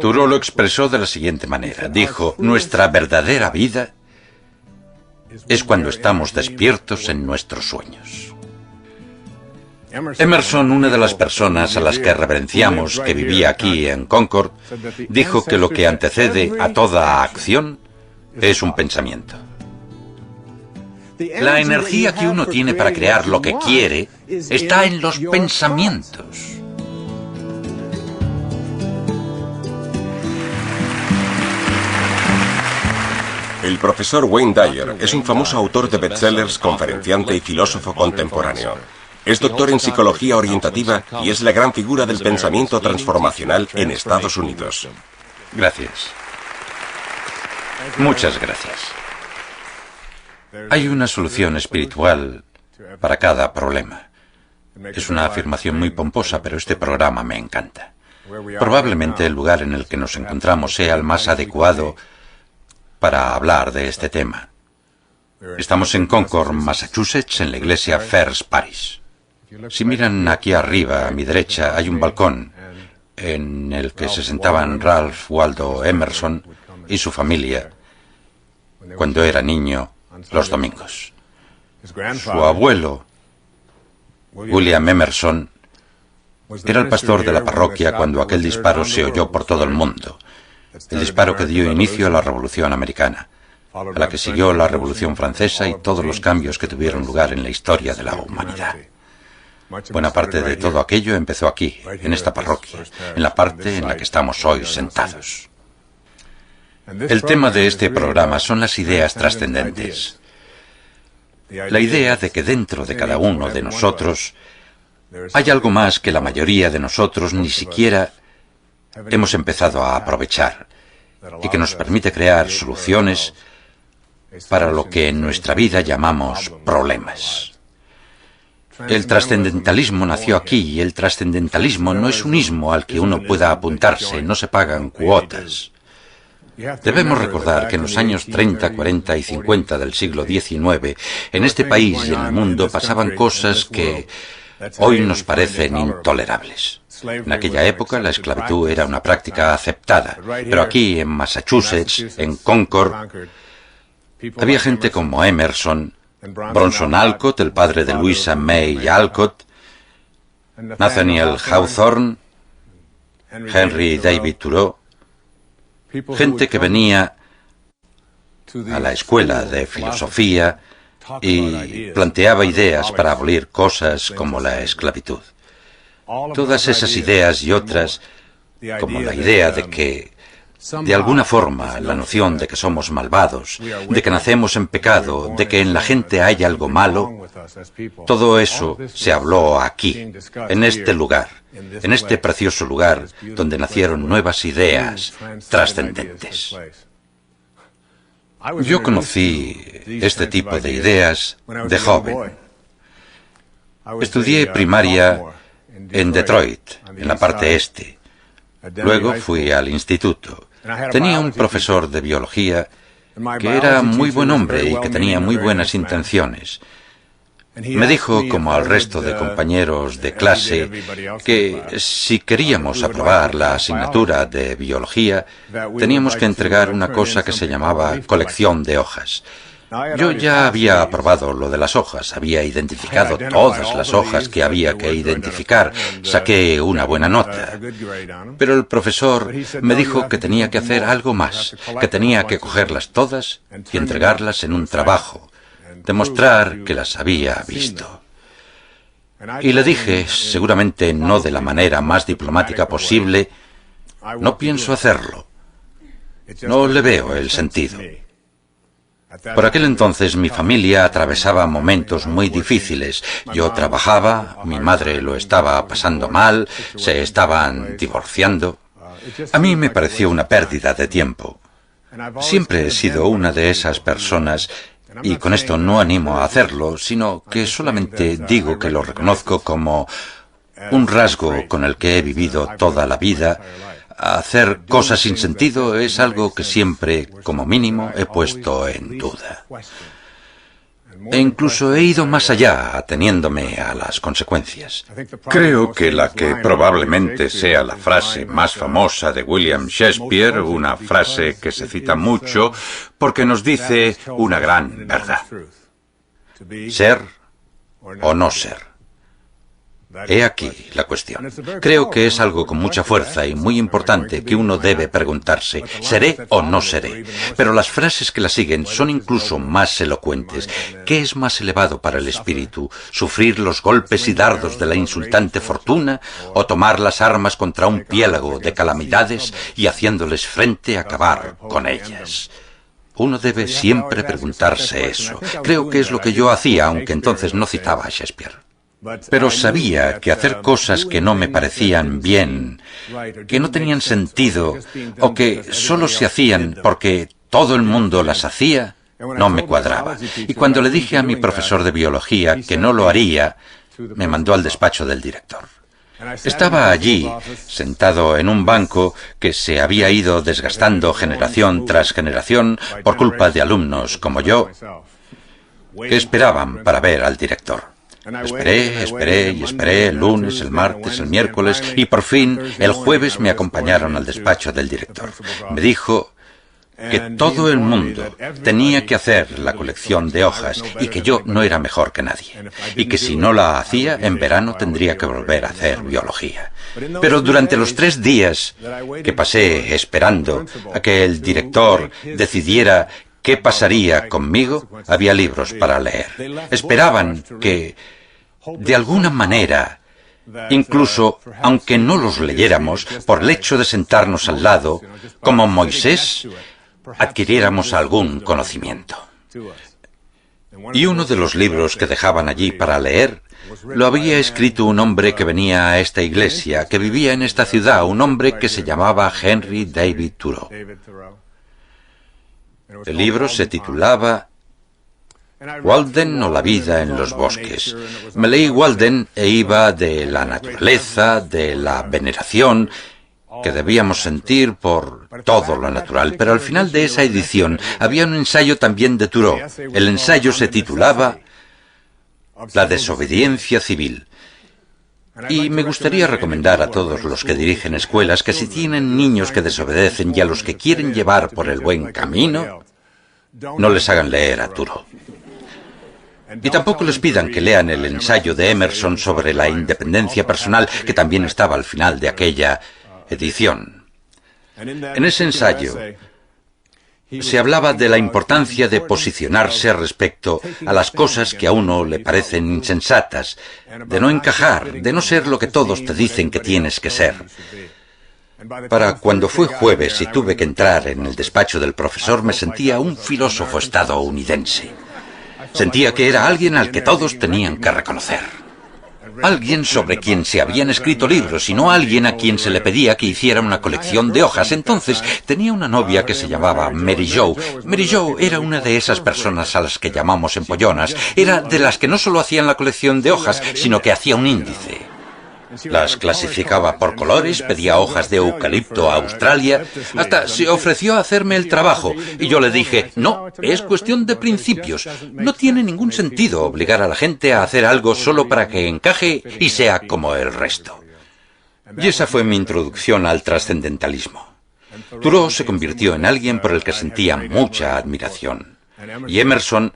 Thoreau lo expresó de la siguiente manera. Dijo, nuestra verdadera vida es cuando estamos despiertos en nuestros sueños. Emerson, una de las personas a las que reverenciamos, que vivía aquí en Concord, dijo que lo que antecede a toda acción es un pensamiento. La energía que uno tiene para crear lo que quiere está en los pensamientos. El profesor Wayne Dyer es un famoso autor de bestsellers, conferenciante y filósofo contemporáneo. Es doctor en psicología orientativa y es la gran figura del pensamiento transformacional en Estados Unidos. Gracias. Muchas gracias. Hay una solución espiritual para cada problema. Es una afirmación muy pomposa, pero este programa me encanta. Probablemente el lugar en el que nos encontramos sea el más adecuado para hablar de este tema. Estamos en Concord, Massachusetts, en la iglesia First Parish. Si miran aquí arriba, a mi derecha, hay un balcón en el que se sentaban Ralph Waldo Emerson y su familia cuando era niño los domingos. Su abuelo, William Emerson, era el pastor de la parroquia cuando aquel disparo se oyó por todo el mundo. El disparo que dio inicio a la Revolución Americana, a la que siguió la Revolución Francesa y todos los cambios que tuvieron lugar en la historia de la humanidad. Buena parte de todo aquello empezó aquí, en esta parroquia, en la parte en la que estamos hoy sentados. El tema de este programa son las ideas trascendentes. La idea de que dentro de cada uno de nosotros hay algo más que la mayoría de nosotros ni siquiera hemos empezado a aprovechar y que nos permite crear soluciones para lo que en nuestra vida llamamos problemas. El trascendentalismo nació aquí y el trascendentalismo no es un ismo al que uno pueda apuntarse, no se pagan cuotas. Debemos recordar que en los años 30, 40 y 50 del siglo XIX, en este país y en el mundo pasaban cosas que hoy nos parecen intolerables. En aquella época la esclavitud era una práctica aceptada, pero aquí en Massachusetts, en Concord, había gente como Emerson, Bronson Alcott, el padre de Louisa May Alcott, Nathaniel Hawthorne, Henry David Thoreau, gente que venía a la escuela de filosofía y planteaba ideas para abolir cosas como la esclavitud. Todas esas ideas y otras, como la idea de que, de alguna forma, la noción de que somos malvados, de que nacemos en pecado, de que en la gente hay algo malo, todo eso se habló aquí, en este lugar, en este precioso lugar donde nacieron nuevas ideas trascendentes. Yo conocí este tipo de ideas de joven. Estudié primaria en Detroit, en la parte este. Luego fui al instituto. Tenía un profesor de biología que era muy buen hombre y que tenía muy buenas intenciones. Me dijo, como al resto de compañeros de clase, que si queríamos aprobar la asignatura de biología, teníamos que entregar una cosa que se llamaba colección de hojas. Yo ya había aprobado lo de las hojas, había identificado todas las hojas que había que identificar, saqué una buena nota. Pero el profesor me dijo que tenía que hacer algo más, que tenía que cogerlas todas y entregarlas en un trabajo, demostrar que las había visto. Y le dije, seguramente no de la manera más diplomática posible, no pienso hacerlo. No le veo el sentido. Por aquel entonces mi familia atravesaba momentos muy difíciles. Yo trabajaba, mi madre lo estaba pasando mal, se estaban divorciando. A mí me pareció una pérdida de tiempo. Siempre he sido una de esas personas, y con esto no animo a hacerlo, sino que solamente digo que lo reconozco como un rasgo con el que he vivido toda la vida. Hacer cosas sin sentido es algo que siempre, como mínimo, he puesto en duda. E incluso he ido más allá, ateniéndome a las consecuencias. Creo que la que probablemente sea la frase más famosa de William Shakespeare, una frase que se cita mucho porque nos dice una gran verdad: ser o no ser. He aquí la cuestión. Creo que es algo con mucha fuerza y muy importante que uno debe preguntarse: ¿seré o no seré? Pero las frases que la siguen son incluso más elocuentes. ¿Qué es más elevado para el espíritu? ¿Sufrir los golpes y dardos de la insultante fortuna o tomar las armas contra un piélago de calamidades y haciéndoles frente acabar con ellas? Uno debe siempre preguntarse eso. Creo que es lo que yo hacía, aunque entonces no citaba a Shakespeare. Pero sabía que hacer cosas que no me parecían bien, que no tenían sentido, o que solo se hacían porque todo el mundo las hacía, no me cuadraba. Y cuando le dije a mi profesor de biología que no lo haría, me mandó al despacho del director. Estaba allí, sentado en un banco que se había ido desgastando generación tras generación por culpa de alumnos como yo, que esperaban para ver al director. Esperé y esperé el lunes, el martes, el miércoles, y por fin el jueves me acompañaron al despacho del director. Me dijo que todo el mundo tenía que hacer la colección de hojas y que yo no era mejor que nadie, y que si no la hacía, en verano tendría que volver a hacer biología. Pero durante los 3 días que pasé esperando a que el director decidiera qué pasaría conmigo, había libros para leer. Esperaban que, de alguna manera, incluso aunque no los leyéramos, por el hecho de sentarnos al lado, como Moisés, adquiriéramos algún conocimiento. Y uno de los libros que dejaban allí para leer lo había escrito un hombre que venía a esta iglesia, que vivía en esta ciudad, un hombre que se llamaba Henry David Thoreau. El libro se titulaba Walden o la vida en los bosques. Me leí Walden e iba de la naturaleza, de la veneración que debíamos sentir por todo lo natural, pero al final de esa edición había un ensayo también de Thoreau. El ensayo se titulaba La desobediencia civil. Y me gustaría recomendar a todos los que dirigen escuelas que si tienen niños que desobedecen y a los que quieren llevar por el buen camino, no les hagan leer a Thoreau. Y tampoco les pidan que lean el ensayo de Emerson sobre la independencia personal, que también estaba al final de aquella edición. En ese ensayo se hablaba de la importancia de posicionarse respecto a las cosas que a uno le parecen insensatas, de no encajar, de no ser lo que todos te dicen que tienes que ser. Para cuando fue jueves y tuve que entrar en el despacho del profesor, me sentía un filósofo estadounidense. Sentía que era alguien al que todos tenían que reconocer. Alguien sobre quien se habían escrito libros y no alguien a quien se le pedía que hiciera una colección de hojas. Entonces tenía una novia que se llamaba Mary Jo. Mary Jo era una de esas personas a las que llamamos empollonas. Era de las que no solo hacían la colección de hojas, sino que hacía un índice. Las clasificaba por colores, pedía hojas de eucalipto a Australia, hasta se ofreció a hacerme el trabajo. Y yo le dije, no, es cuestión de principios. No tiene ningún sentido obligar a la gente a hacer algo solo para que encaje y sea como el resto. Y esa fue mi introducción al trascendentalismo. Thoreau se convirtió en alguien por el que sentía mucha admiración. Y Emerson,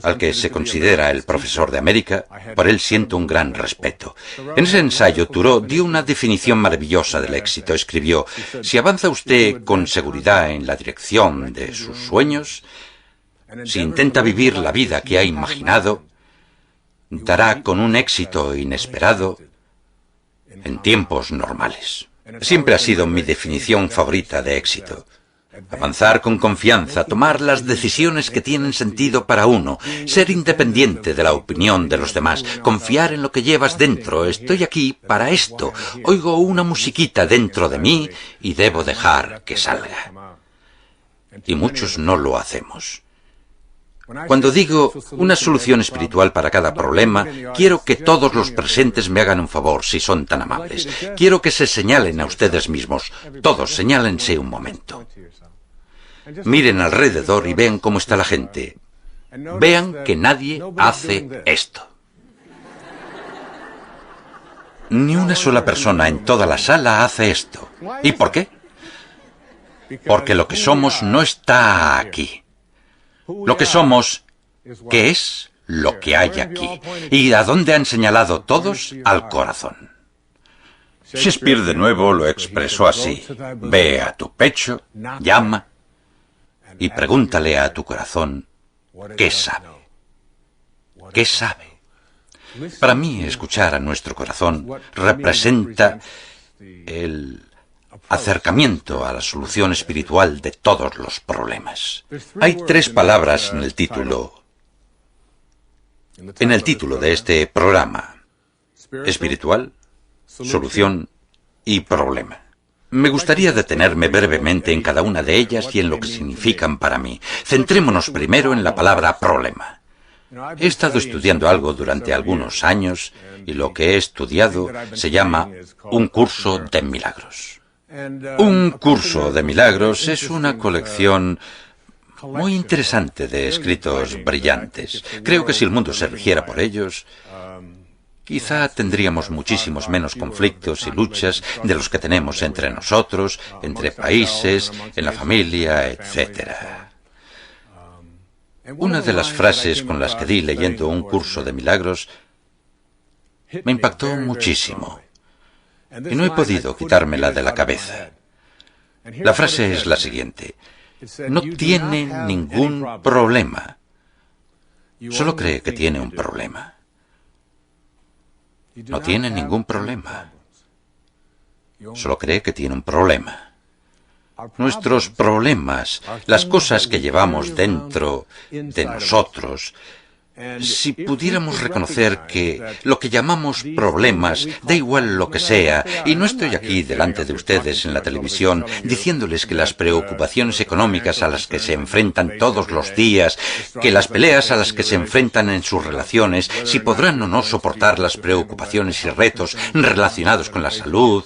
al que se considera el profesor de América, por él siento un gran respeto. En ese ensayo, Thoreau dio una definición maravillosa del éxito. Escribió, si avanza usted con seguridad en la dirección de sus sueños, si intenta vivir la vida que ha imaginado, dará con un éxito inesperado en tiempos normales. Siempre ha sido mi definición favorita de éxito. Avanzar con confianza, tomar las decisiones que tienen sentido para uno, ser independiente de la opinión de los demás, confiar en lo que llevas dentro. Estoy aquí para esto, oigo una musiquita dentro de mí y debo dejar que salga. Y muchos no lo hacemos. Cuando digo una solución espiritual para cada problema, quiero que todos los presentes me hagan un favor, si son tan amables. Quiero que se señalen a ustedes mismos. Todos, señálense un momento. Miren alrededor y vean cómo está la gente. Vean que nadie hace esto. Ni una sola persona en toda la sala hace esto. ¿Y por qué? Porque lo que somos no está aquí. Lo que somos, ¿qué es lo que hay aquí? ¿Y a dónde han señalado todos? Al corazón. Shakespeare de nuevo lo expresó así. Ve a tu pecho, llama y pregúntale a tu corazón qué sabe. ¿Qué sabe? Para mí, escuchar a nuestro corazón representa el acercamiento a la solución espiritual de todos los problemas. Hay 3 palabras en el título de este programa: espiritual, solución y problema. Me gustaría detenerme brevemente en cada una de ellas y en lo que significan para mí. Centrémonos primero en la palabra problema. He estado estudiando algo durante algunos años y lo que he estudiado se llama un curso de milagros. Un curso de milagros es una colección muy interesante de escritos brillantes. Creo que si el mundo se rigiera por ellos, quizá tendríamos muchísimos menos conflictos y luchas de los que tenemos entre nosotros, entre países, en la familia, etc. Una de las frases con las que di leyendo un curso de milagros me impactó muchísimo y no he podido quitármela de la cabeza. La frase es la siguiente: no tiene ningún problema, solo cree que tiene un problema. No tiene ningún problema, solo cree que tiene un problema. Nuestros problemas, las cosas que llevamos dentro de nosotros, si pudiéramos reconocer que lo que llamamos problemas, da igual lo que sea, y no estoy aquí delante de ustedes en la televisión diciéndoles que las preocupaciones económicas a las que se enfrentan todos los días, que las peleas a las que se enfrentan en sus relaciones, si podrán o no soportar las preocupaciones y retos relacionados con la salud,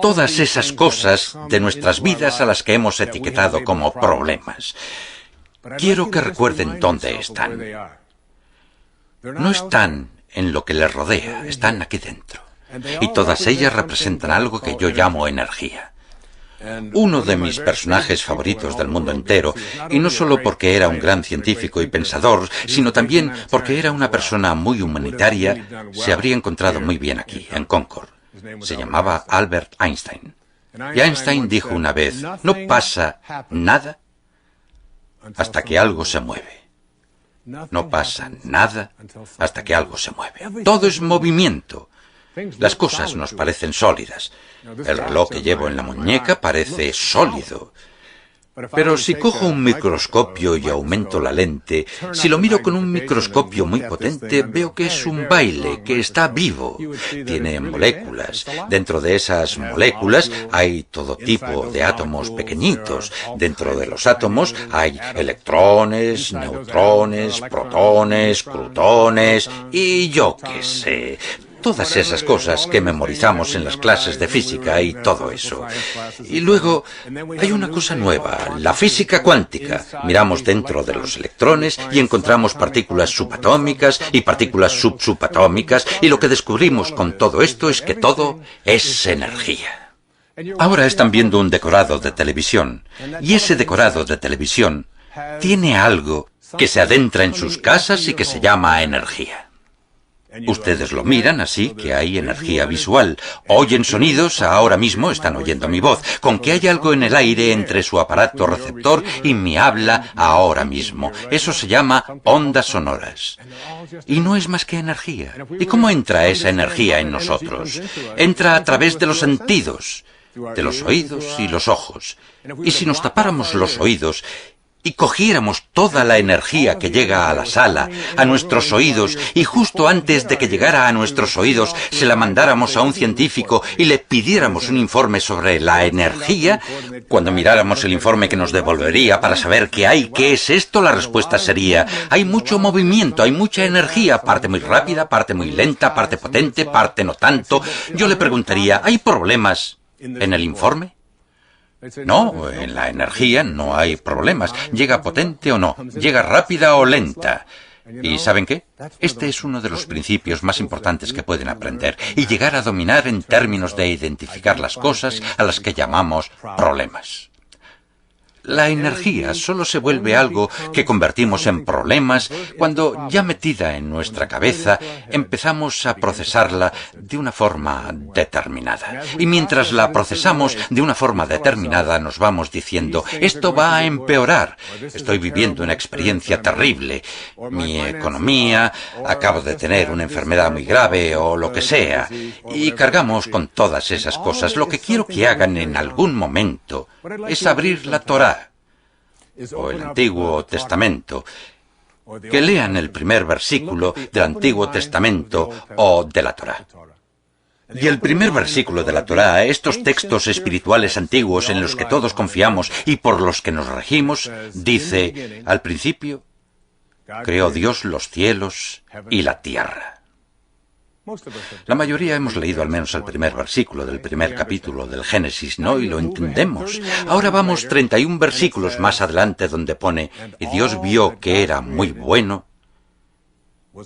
todas esas cosas de nuestras vidas a las que hemos etiquetado como problemas. Quiero que recuerden dónde están. No están en lo que les rodea, están aquí dentro. Y todas ellas representan algo que yo llamo energía. Uno de mis personajes favoritos del mundo entero, y no solo porque era un gran científico y pensador, sino también porque era una persona muy humanitaria, se habría encontrado muy bien aquí, en Concord. Se llamaba Albert Einstein. Y Einstein dijo una vez: no pasa nada hasta que algo se mueve. No pasa nada hasta que algo se mueve. Todo es movimiento. Las cosas nos parecen sólidas. El reloj que llevo en la muñeca parece sólido. Pero si cojo un microscopio y aumento la lente, si lo miro con un microscopio muy potente, veo que es un baile, que está vivo. Tiene moléculas. Dentro de esas moléculas hay todo tipo de átomos pequeñitos. Dentro de los átomos hay electrones, neutrones, protones, crutones y yo qué sé. Todas esas cosas que memorizamos en las clases de física y todo eso. Y luego hay una cosa nueva, la física cuántica. Miramos dentro de los electrones y encontramos partículas subatómicas y partículas subsubatómicas, y lo que descubrimos con todo esto es que todo es energía. Ahora están viendo un decorado de televisión, y ese decorado de televisión tiene algo que se adentra en sus casas y que se llama energía. Ustedes lo miran, así que hay energía visual. Oyen sonidos, ahora mismo están oyendo mi voz. Con que hay algo en el aire entre su aparato receptor y mi habla ahora mismo. Eso se llama ondas sonoras. Y no es más que energía. ¿Y cómo entra esa energía en nosotros? Entra a través de los sentidos, de los oídos y los ojos. Y si nos tapáramos los oídos y cogiéramos toda la energía que llega a la sala, a nuestros oídos, y justo antes de que llegara a nuestros oídos se la mandáramos a un científico y le pidiéramos un informe sobre la energía, cuando miráramos el informe que nos devolvería para saber qué hay, qué es esto, la respuesta sería: hay mucho movimiento, hay mucha energía, parte muy rápida, parte muy lenta, parte potente, parte no tanto. Yo le preguntaría: ¿hay problemas en el informe? No, en la energía no hay problemas. Llega potente o no, llega rápida o lenta. ¿Y saben qué? Este es uno de los principios más importantes que pueden aprender y llegar a dominar en términos de identificar las cosas a las que llamamos problemas. La energía solo se vuelve algo que convertimos en problemas cuando, ya metida en nuestra cabeza, empezamos a procesarla de una forma determinada. Y mientras la procesamos de una forma determinada, nos vamos diciendo, esto va a empeorar, estoy viviendo una experiencia terrible, mi economía, acabo de tener una enfermedad muy grave o lo que sea, y cargamos con todas esas cosas. Lo que quiero que hagan en algún momento es abrir la Torá o el Antiguo Testamento, que lean el primer versículo del Antiguo Testamento o de la Torá. Y el primer versículo de la Torá, estos textos espirituales antiguos en los que todos confiamos y por los que nos regimos, dice, al principio, creó Dios los cielos y la tierra. La mayoría hemos leído al menos el primer versículo del primer capítulo del Génesis, ¿no? Y lo entendemos. Ahora vamos 31 versículos más adelante donde pone, y Dios vio que era muy bueno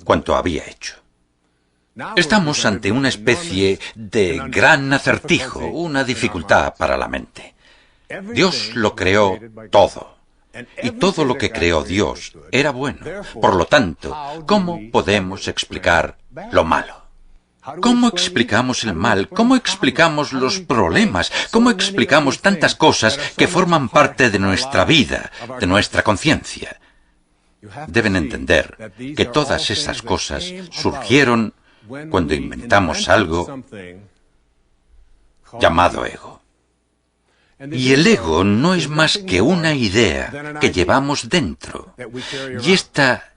cuanto había hecho. Estamos ante una especie de gran acertijo, una dificultad para la mente. Dios lo creó todo. Y todo lo que creó Dios era bueno. Por lo tanto, ¿cómo podemos explicar lo malo? ¿Cómo explicamos el mal? ¿Cómo explicamos los problemas? ¿Cómo explicamos tantas cosas que forman parte de nuestra vida, de nuestra conciencia? Deben entender que todas esas cosas surgieron cuando inventamos algo llamado ego. Y el ego no es más que una idea que llevamos dentro. Y esta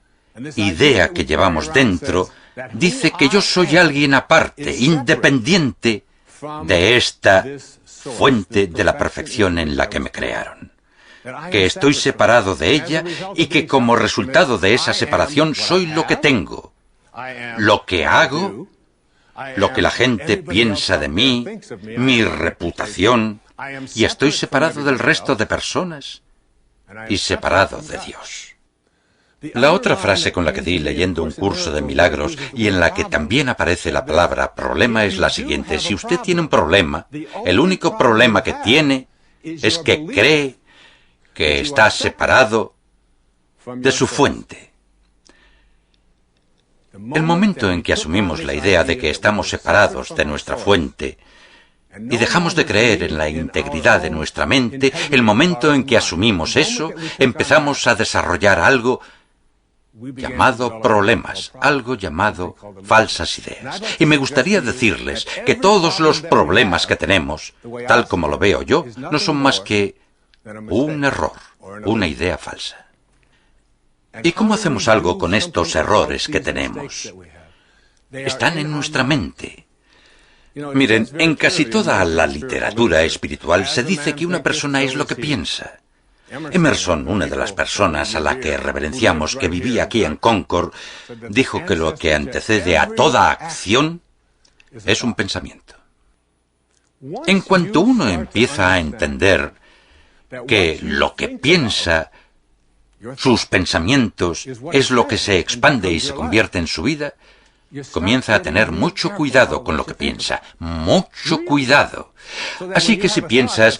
idea que llevamos dentro dice que yo soy alguien aparte, independiente de esta fuente de la perfección en la que me crearon. Que estoy separado de ella y que como resultado de esa separación soy lo que tengo, lo que hago, lo que la gente piensa de mí, mi reputación, y estoy separado del resto de personas y separado de Dios. La otra frase con la que di leyendo un curso de milagros y en la que también aparece la palabra problema es la siguiente. Si usted tiene un problema, el único problema que tiene es que cree que está separado de su fuente. El momento en que asumimos la idea de que estamos separados de nuestra fuente y dejamos de creer en la integridad de nuestra mente, el momento en que asumimos eso, empezamos a desarrollar algo llamado problemas, algo llamado falsas ideas. Y me gustaría decirles que todos los problemas que tenemos, tal como lo veo yo, no son más que un error, una idea falsa. ¿Y cómo hacemos algo con estos errores que tenemos? Están en nuestra mente. Miren, en casi toda la literatura espiritual se dice que una persona es lo que piensa. Emerson, una de las personas a la que reverenciamos que vivía aquí en Concord, dijo que lo que antecede a toda acción es un pensamiento. En cuanto uno empieza a entender que lo que piensa, sus pensamientos, es lo que se expande y se convierte en su vida, comienza a tener mucho cuidado con lo que piensa, mucho cuidado. Así que si piensas,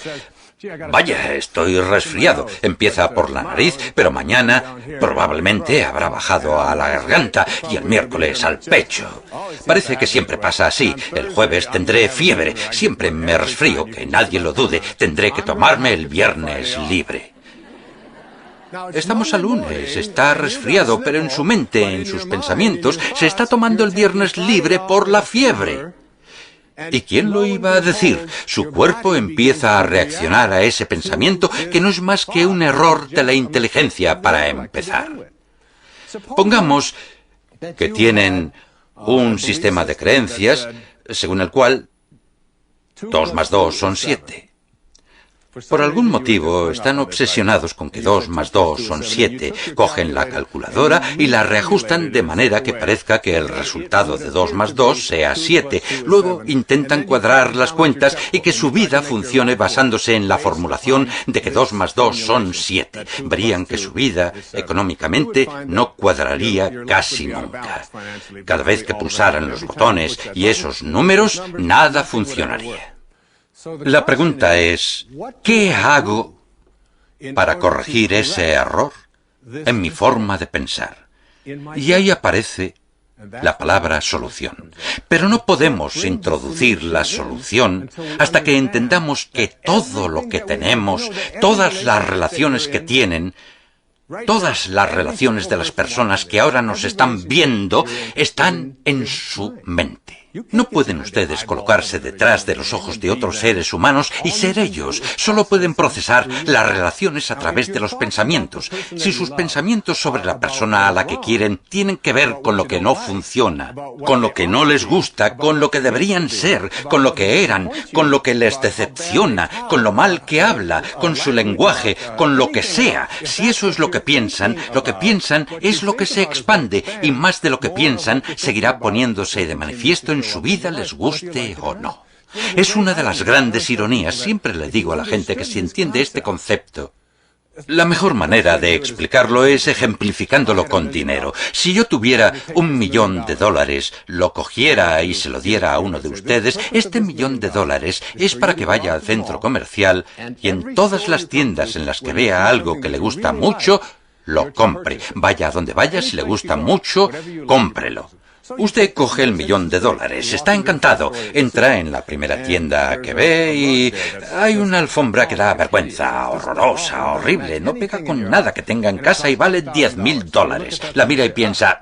vaya, estoy resfriado, empieza por la nariz, pero mañana probablemente habrá bajado a la garganta y el miércoles al pecho. Parece que siempre pasa así. El jueves tendré fiebre, siempre me resfrío, que nadie lo dude, tendré que tomarme el viernes libre. Estamos a lunes, está resfriado, pero en su mente, en sus pensamientos, se está tomando el viernes libre por la fiebre. ¿Y quién lo iba a decir? Su cuerpo empieza a reaccionar a ese pensamiento que no es más que un error de la inteligencia para empezar. Pongamos que tienen un sistema de creencias según el cual 2 más 2 son 7. Por algún motivo están obsesionados con que 2 más 2 son 7. Cogen la calculadora y la reajustan de manera que parezca que el resultado de 2 más 2 sea 7. Luego intentan cuadrar las cuentas y que su vida funcione basándose en la formulación de que 2 más 2 son 7. Verían que su vida, económicamente, no cuadraría casi nunca. Cada vez que pulsaran los botones y esos números, nada funcionaría. La pregunta es, ¿qué hago para corregir ese error en mi forma de pensar? Y ahí aparece la palabra solución. Pero no podemos introducir la solución hasta que entendamos que todo lo que tenemos, todas las relaciones que tienen, todas las relaciones de las personas que ahora nos están viendo, están en su mente. No pueden ustedes colocarse detrás de los ojos de otros seres humanos y ser ellos. Solo pueden procesar las relaciones a través de los pensamientos. Si sus pensamientos sobre la persona a la que quieren tienen que ver con lo que no funciona, con lo que no les gusta, con lo que deberían ser, con lo que eran, con lo que les decepciona, con lo mal que habla, con su lenguaje, con lo que sea, si eso es lo que piensan es lo que se expande y más de lo que piensan seguirá poniéndose de manifiesto en su vida, les guste o no. Es una de las grandes ironías. Siempre le digo a la gente que si entiende este concepto, la mejor manera de explicarlo es ejemplificándolo con dinero. Si yo tuviera $1.000.000, lo cogiera y se lo diera a uno de ustedes, este $1.000.000 es para que vaya al centro comercial y en todas las tiendas en las que vea algo que le gusta mucho, lo compre. Vaya a donde vaya, si le gusta mucho, cómprelo. Usted coge el $1.000.000, está encantado, entra en la primera tienda que ve y hay una alfombra que da vergüenza, horrorosa, horrible, no pega con nada que tenga en casa y vale $10.000. La mira y piensa,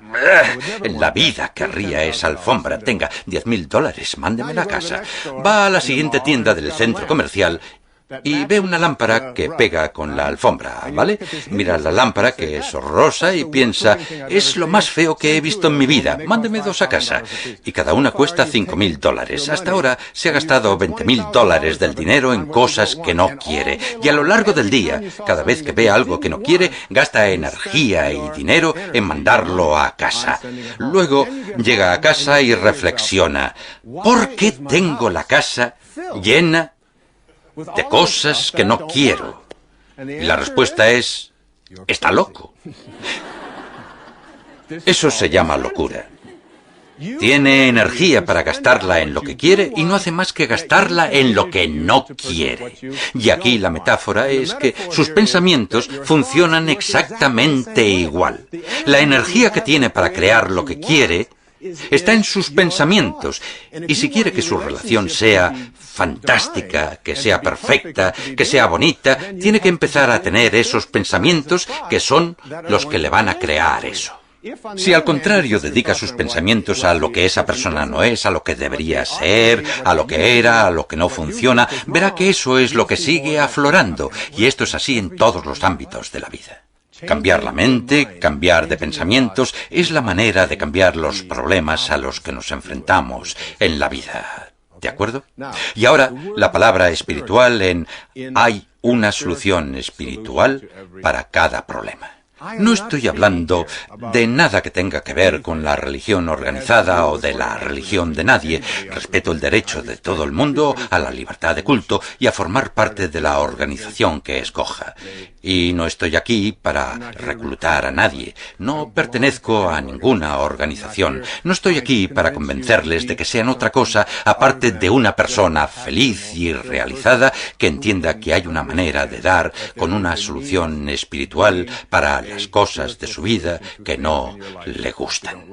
en la vida querría esa alfombra, tenga $10.000, mándemela a casa. Va a la siguiente tienda del centro comercial y ve una lámpara que pega con la alfombra, ¿vale? Mira la lámpara, que es horrorosa, y piensa, es lo más feo que he visto en mi vida, mándeme 2 a casa. Y cada una cuesta $5.000. Hasta ahora se ha gastado $20.000 del dinero en cosas que no quiere. Y a lo largo del día, cada vez que ve algo que no quiere, gasta energía y dinero en mandarlo a casa. Luego llega a casa y reflexiona, ¿por qué tengo la casa llena de cosas que no quiero? Y la respuesta es, está loco. Eso se llama locura. Tiene energía para gastarla en lo que quiere y no hace más que gastarla en lo que no quiere. Y aquí la metáfora es que sus pensamientos funcionan exactamente igual. La energía que tiene para crear lo que quiere está en sus pensamientos, y si quiere que su relación sea fantástica, que sea perfecta, que sea bonita, tiene que empezar a tener esos pensamientos que son los que le van a crear eso. Si al contrario dedica sus pensamientos a lo que esa persona no es, a lo que debería ser, a lo que era, a lo que no funciona, verá que eso es lo que sigue aflorando, y esto es así en todos los ámbitos de la vida. Cambiar la mente, cambiar de pensamientos, es la manera de cambiar los problemas a los que nos enfrentamos en la vida. ¿De acuerdo? Y ahora, la palabra espiritual en hay una solución espiritual para cada problema. No estoy hablando de nada que tenga que ver con la religión organizada o de la religión de nadie. Respeto el derecho de todo el mundo a la libertad de culto y a formar parte de la organización que escoja. Y no estoy aquí para reclutar a nadie. No pertenezco a ninguna organización. No estoy aquí para convencerles de que sean otra cosa aparte de una persona feliz y realizada que entienda que hay una manera de dar con una solución espiritual para las cosas de su vida que no le gustan.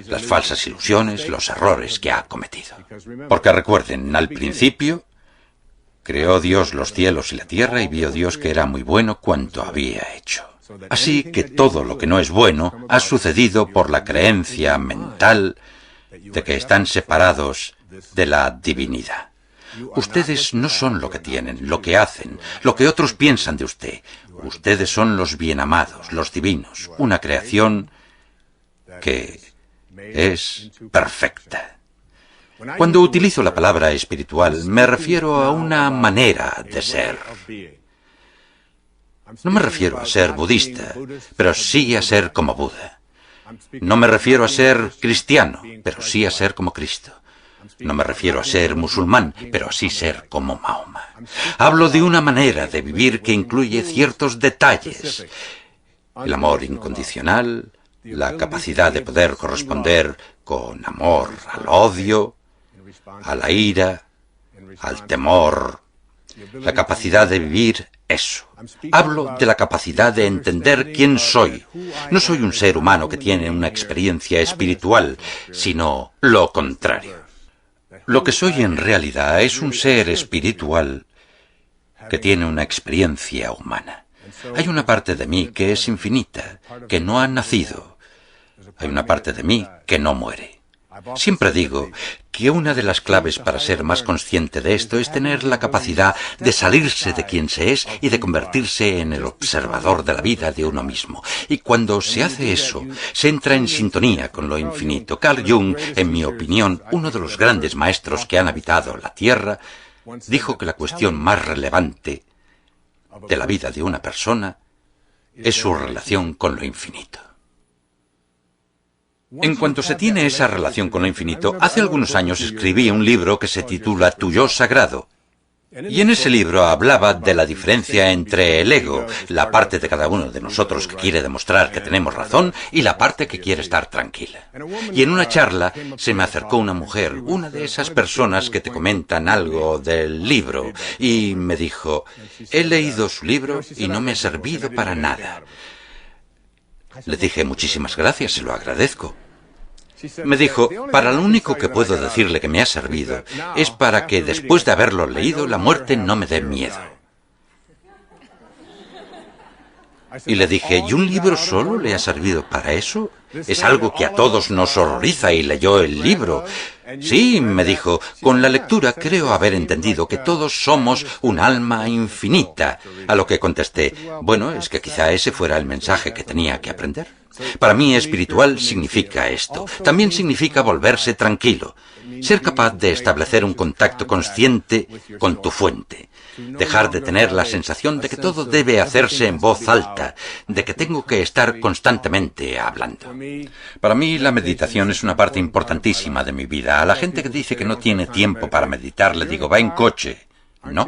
Las falsas ilusiones, los errores que ha cometido. Porque recuerden, al principio creó Dios los cielos y la tierra y vio Dios que era muy bueno cuanto había hecho. Así que todo lo que no es bueno ha sucedido por la creencia mental de que están separados de la divinidad. Ustedes no son lo que tienen, lo que hacen, lo que otros piensan de usted. Ustedes son los bienamados, los divinos, una creación que es perfecta. Cuando utilizo la palabra espiritual, me refiero a una manera de ser. No me refiero a ser budista, pero sí a ser como Buda. No me refiero a ser cristiano, pero sí a ser como Cristo. No me refiero a ser musulmán, pero sí ser como Mahoma. Hablo de una manera de vivir que incluye ciertos detalles. El amor incondicional, la capacidad de poder corresponder con amor al odio, a la ira, al temor, la capacidad de vivir eso. Hablo de la capacidad de entender quién soy. No soy un ser humano que tiene una experiencia espiritual, sino lo contrario. Lo que soy en realidad es un ser espiritual que tiene una experiencia humana. Hay una parte de mí que es infinita, que no ha nacido. Hay una parte de mí que no muere. Siempre digo que una de las claves para ser más consciente de esto es tener la capacidad de salirse de quien se es y de convertirse en el observador de la vida de uno mismo. Y cuando se hace eso, se entra en sintonía con lo infinito. Carl Jung, en mi opinión, uno de los grandes maestros que han habitado la Tierra, dijo que la cuestión más relevante de la vida de una persona es su relación con lo infinito. En cuanto se tiene esa relación con lo infinito, hace algunos años escribí un libro que se titula Tu Yo Sagrado. Y en ese libro hablaba de la diferencia entre el ego, la parte de cada uno de nosotros que quiere demostrar que tenemos razón, y la parte que quiere estar tranquila. Y en una charla se me acercó una mujer, una de esas personas que te comentan algo del libro, y me dijo, he leído su libro y no me ha servido para nada. Le dije, muchísimas gracias, se lo agradezco. Me dijo, para lo único que puedo decirle que me ha servido es para que después de haberlo leído la muerte no me dé miedo. Y le dije, ¿y un libro solo le ha servido para eso? Es algo que a todos nos horroriza y leyó el libro. Sí, me dijo, con la lectura creo haber entendido que todos somos un alma infinita. A lo que contesté, bueno, es que quizá ese fuera el mensaje que tenía que aprender. Para mí espiritual significa esto. También significa volverse tranquilo. Ser capaz de establecer un contacto consciente con tu fuente. Dejar de tener la sensación de que todo debe hacerse en voz alta, de que tengo que estar constantemente hablando. Para mí la meditación es una parte importantísima de mi vida. A la gente que dice que no tiene tiempo para meditar le digo, va en coche. No.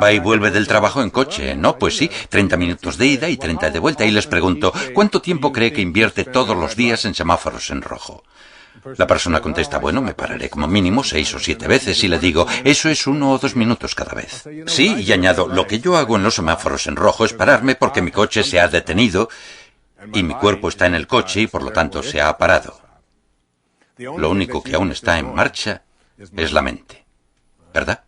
Va y vuelve del trabajo en coche. No, pues sí, 30 minutos de ida y 30 de vuelta. Y les pregunto, ¿cuánto tiempo cree que invierte todos los días en semáforos en rojo? La persona contesta, bueno, me pararé como mínimo 6 o 7 veces y le digo, eso es 1 o 2 minutos cada vez. Sí, y añado, lo que yo hago en los semáforos en rojo es pararme porque mi coche se ha detenido y mi cuerpo está en el coche y por lo tanto se ha parado. Lo único que aún está en marcha es la mente, ¿verdad?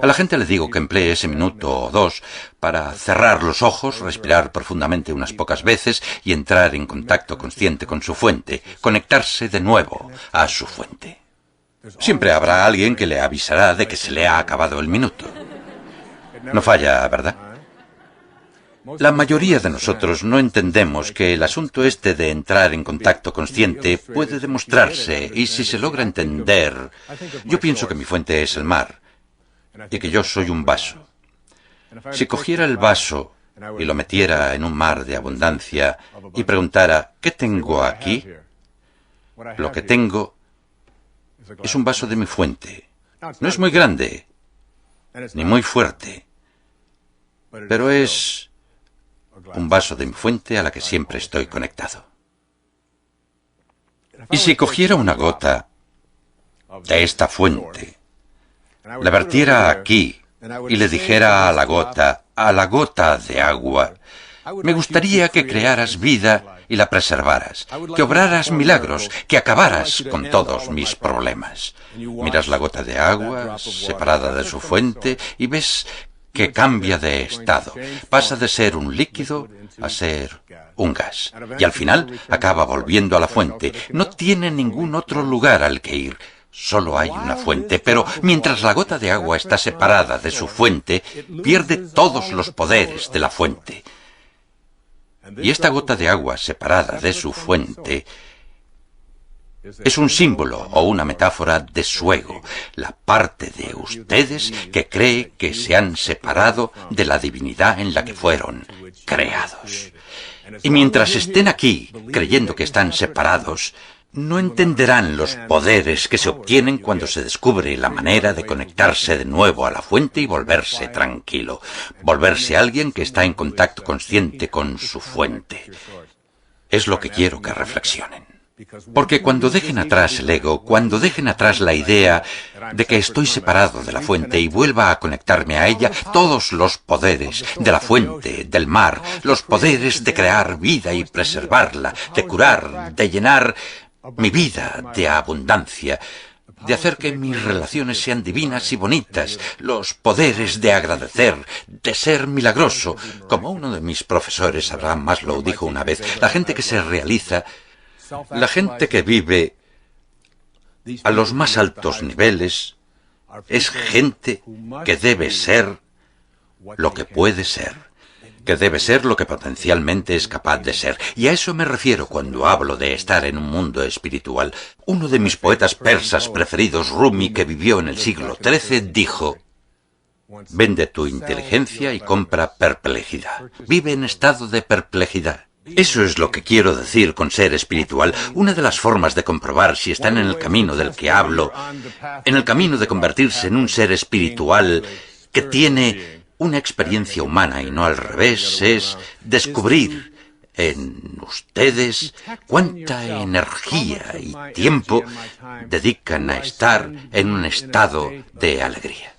A la gente le digo que emplee ese minuto o 2 para cerrar los ojos, respirar profundamente unas pocas veces y entrar en contacto consciente con su fuente, conectarse de nuevo a su fuente. Siempre habrá alguien que le avisará de que se le ha acabado el minuto. No falla, ¿verdad? La mayoría de nosotros no entendemos que el asunto este de entrar en contacto consciente puede demostrarse y si se logra entender, yo pienso que mi fuente es el mar. Y que yo soy un vaso. Si cogiera el vaso y lo metiera en un mar de abundancia y preguntara, ¿qué tengo aquí? Lo que tengo es un vaso de mi fuente. No es muy grande, ni muy fuerte, pero es un vaso de mi fuente a la que siempre estoy conectado. Y si cogiera una gota de esta fuente, la vertiera aquí y le dijera a la gota de agua, me gustaría que crearas vida y la preservaras, que obraras milagros, que acabaras con todos mis problemas. Miras la gota de agua separada de su fuente y ves que cambia de estado, pasa de ser un líquido a ser un gas, y al final acaba volviendo a la fuente. No tiene ningún otro lugar al que ir. Solo hay una fuente, pero mientras la gota de agua está separada de su fuente, pierde todos los poderes de la fuente. Y esta gota de agua separada de su fuente Es un símbolo o una metáfora de su ego, la parte de ustedes que cree que se han separado de la divinidad en la que fueron creados. Y mientras estén aquí creyendo que están separados, no entenderán los poderes que se obtienen cuando se descubre la manera de conectarse de nuevo a la fuente y volverse tranquilo, volverse alguien que está en contacto consciente con su fuente. Es lo que quiero que reflexionen. Porque cuando dejen atrás el ego, cuando dejen atrás la idea de que estoy separado de la fuente y vuelva a conectarme a ella, todos los poderes de la fuente, del mar, los poderes de crear vida y preservarla, de curar, de llenar mi vida de abundancia, de hacer que mis relaciones sean divinas y bonitas, los poderes de agradecer, de ser milagroso. Como uno de mis profesores, Abraham Maslow, dijo una vez, la gente que se realiza, la gente que vive a los más altos niveles es gente que debe ser lo que puede ser, que debe ser lo que potencialmente es capaz de ser. Y a eso me refiero cuando hablo de estar en un mundo espiritual. Uno de mis poetas persas preferidos, Rumi, que vivió en el siglo XIII, dijo: vende tu inteligencia y compra perplejidad. Vive en estado de perplejidad. Eso es lo que quiero decir con ser espiritual. Una de las formas de comprobar si están en el camino del que hablo, en el camino de convertirse en un ser espiritual que tiene una experiencia humana y no al revés, es descubrir en ustedes cuánta energía y tiempo dedican a estar en un estado de alegría.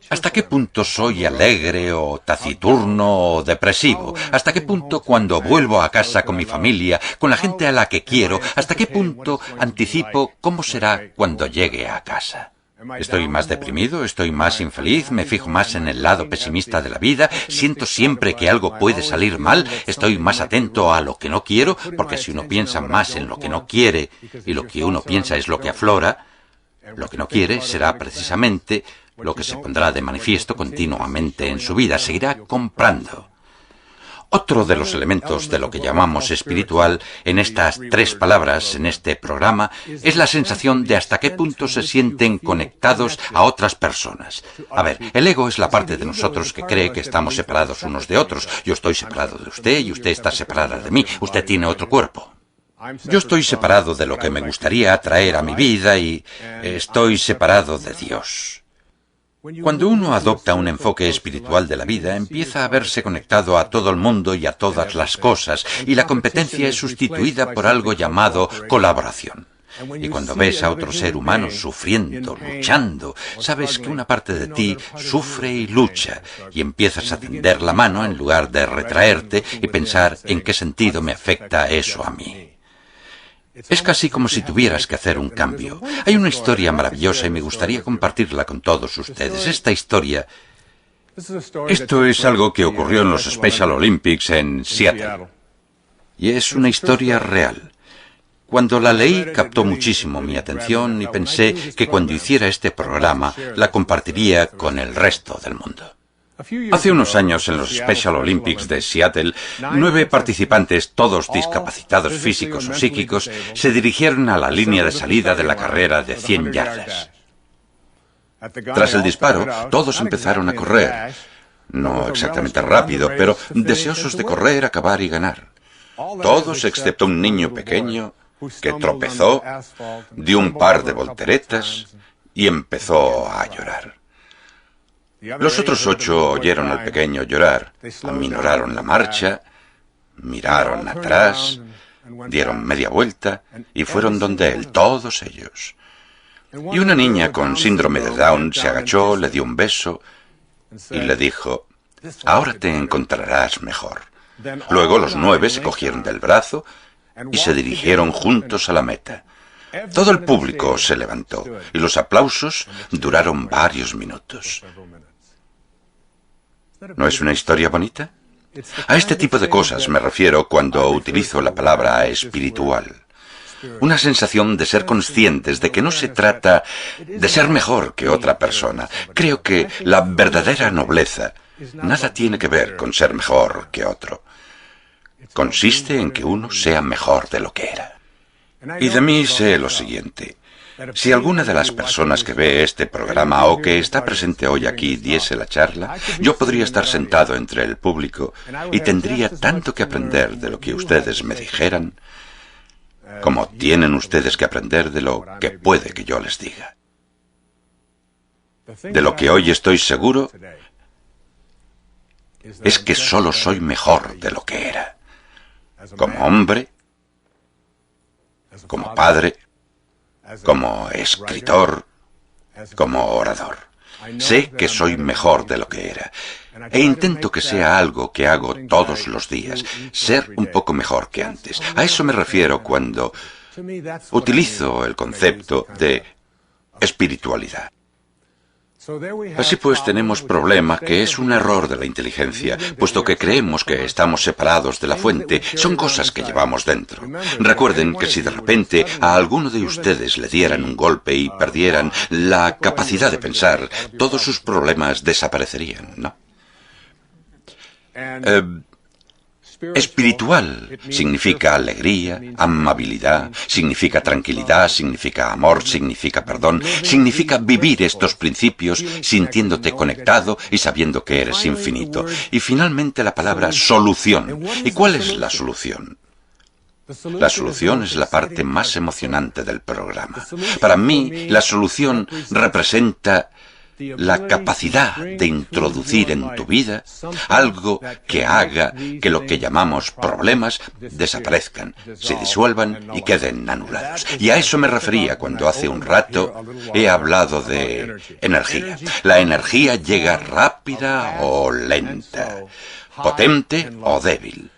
¿Hasta qué punto soy alegre o taciturno o depresivo? ¿Hasta qué punto cuando vuelvo a casa con mi familia, con la gente a la que quiero, hasta qué punto anticipo cómo será cuando llegue a casa? ¿Estoy más deprimido? ¿Estoy más infeliz? ¿Me fijo más en el lado pesimista de la vida? ¿Siento siempre que algo puede salir mal? ¿Estoy más atento a lo que no quiero? Porque si uno piensa más en lo que no quiere y lo que uno piensa es lo que aflora, lo que no quiere será precisamente lo que se pondrá de manifiesto continuamente en su vida. Seguirá comprando. Otro de los elementos de lo que llamamos espiritual en estas tres palabras en este programa es la sensación de hasta qué punto se sienten conectados a otras personas. A ver, el ego es la parte de nosotros que cree que estamos separados unos de otros. Yo estoy separado de usted y usted está separada de mí. Usted tiene otro cuerpo. Yo estoy separado de lo que me gustaría atraer a mi vida y estoy separado de Dios. Cuando uno adopta un enfoque espiritual de la vida, empieza a verse conectado a todo el mundo y a todas las cosas, y la competencia es sustituida por algo llamado colaboración. Y cuando ves a otro ser humano sufriendo, luchando, sabes que una parte de ti sufre y lucha, y empiezas a tender la mano en lugar de retraerte y pensar en qué sentido me afecta eso a mí. Es casi como si tuvieras que hacer un cambio. Hay una historia maravillosa y me gustaría compartirla con todos ustedes. Esta historia... Esto es algo que ocurrió en los Special Olympics en Seattle. Y es una historia real. Cuando la leí captó muchísimo mi atención y pensé que cuando hiciera este programa la compartiría con el resto del mundo. Hace unos años, en los Special Olympics de Seattle, 9 participantes, todos discapacitados físicos o psíquicos, se dirigieron a la línea de salida de la carrera de 100 yardas. Tras el disparo, todos empezaron a correr. No exactamente rápido, pero deseosos de correr, acabar y ganar. Todos excepto un niño pequeño que tropezó, dio un par de volteretas y empezó a llorar. Los otros 8 oyeron al pequeño llorar, aminoraron la marcha, miraron atrás, dieron media vuelta y fueron donde él, todos ellos. Y una niña con síndrome de Down se agachó, le dio un beso y le dijo: ahora te encontrarás mejor. Luego los 9 se cogieron del brazo y se dirigieron juntos a la meta. Todo el público se levantó y los aplausos duraron varios minutos. ¿No es una historia bonita? A este tipo de cosas me refiero cuando utilizo la palabra espiritual. Una sensación de ser conscientes de que no se trata de ser mejor que otra persona. Creo que la verdadera nobleza nada tiene que ver con ser mejor que otro. Consiste en que uno sea mejor de lo que era. Y de mí sé lo siguiente. Si alguna de las personas que ve este programa o que está presente hoy aquí diese la charla, yo podría estar sentado entre el público y tendría tanto que aprender de lo que ustedes me dijeran, como tienen ustedes que aprender de lo que puede que yo les diga. De lo que hoy estoy seguro es que solo soy mejor de lo que era. Como hombre, como padre, como escritor, como orador. Sé que soy mejor de lo que era. E intento que sea algo que hago todos los días, ser un poco mejor que antes. A eso me refiero cuando utilizo el concepto de espiritualidad. Así pues, tenemos problema que es un error de la inteligencia, puesto que creemos que estamos separados de la fuente. Son cosas que llevamos dentro. Recuerden que si de repente a alguno de ustedes le dieran un golpe y perdieran la capacidad de pensar, todos sus problemas desaparecerían, ¿no? Espiritual significa alegría, amabilidad, significa tranquilidad, significa amor, significa perdón, significa vivir estos principios sintiéndote conectado y sabiendo que eres infinito. Y finalmente la palabra solución. ¿Y cuál es la solución? La solución es la parte más emocionante del programa. Para mí, la solución representa la capacidad de introducir en tu vida algo que haga que lo que llamamos problemas desaparezcan, se disuelvan y queden anulados. Y a eso me refería cuando hace un rato he hablado de energía. La energía llega rápida o lenta, potente o débil.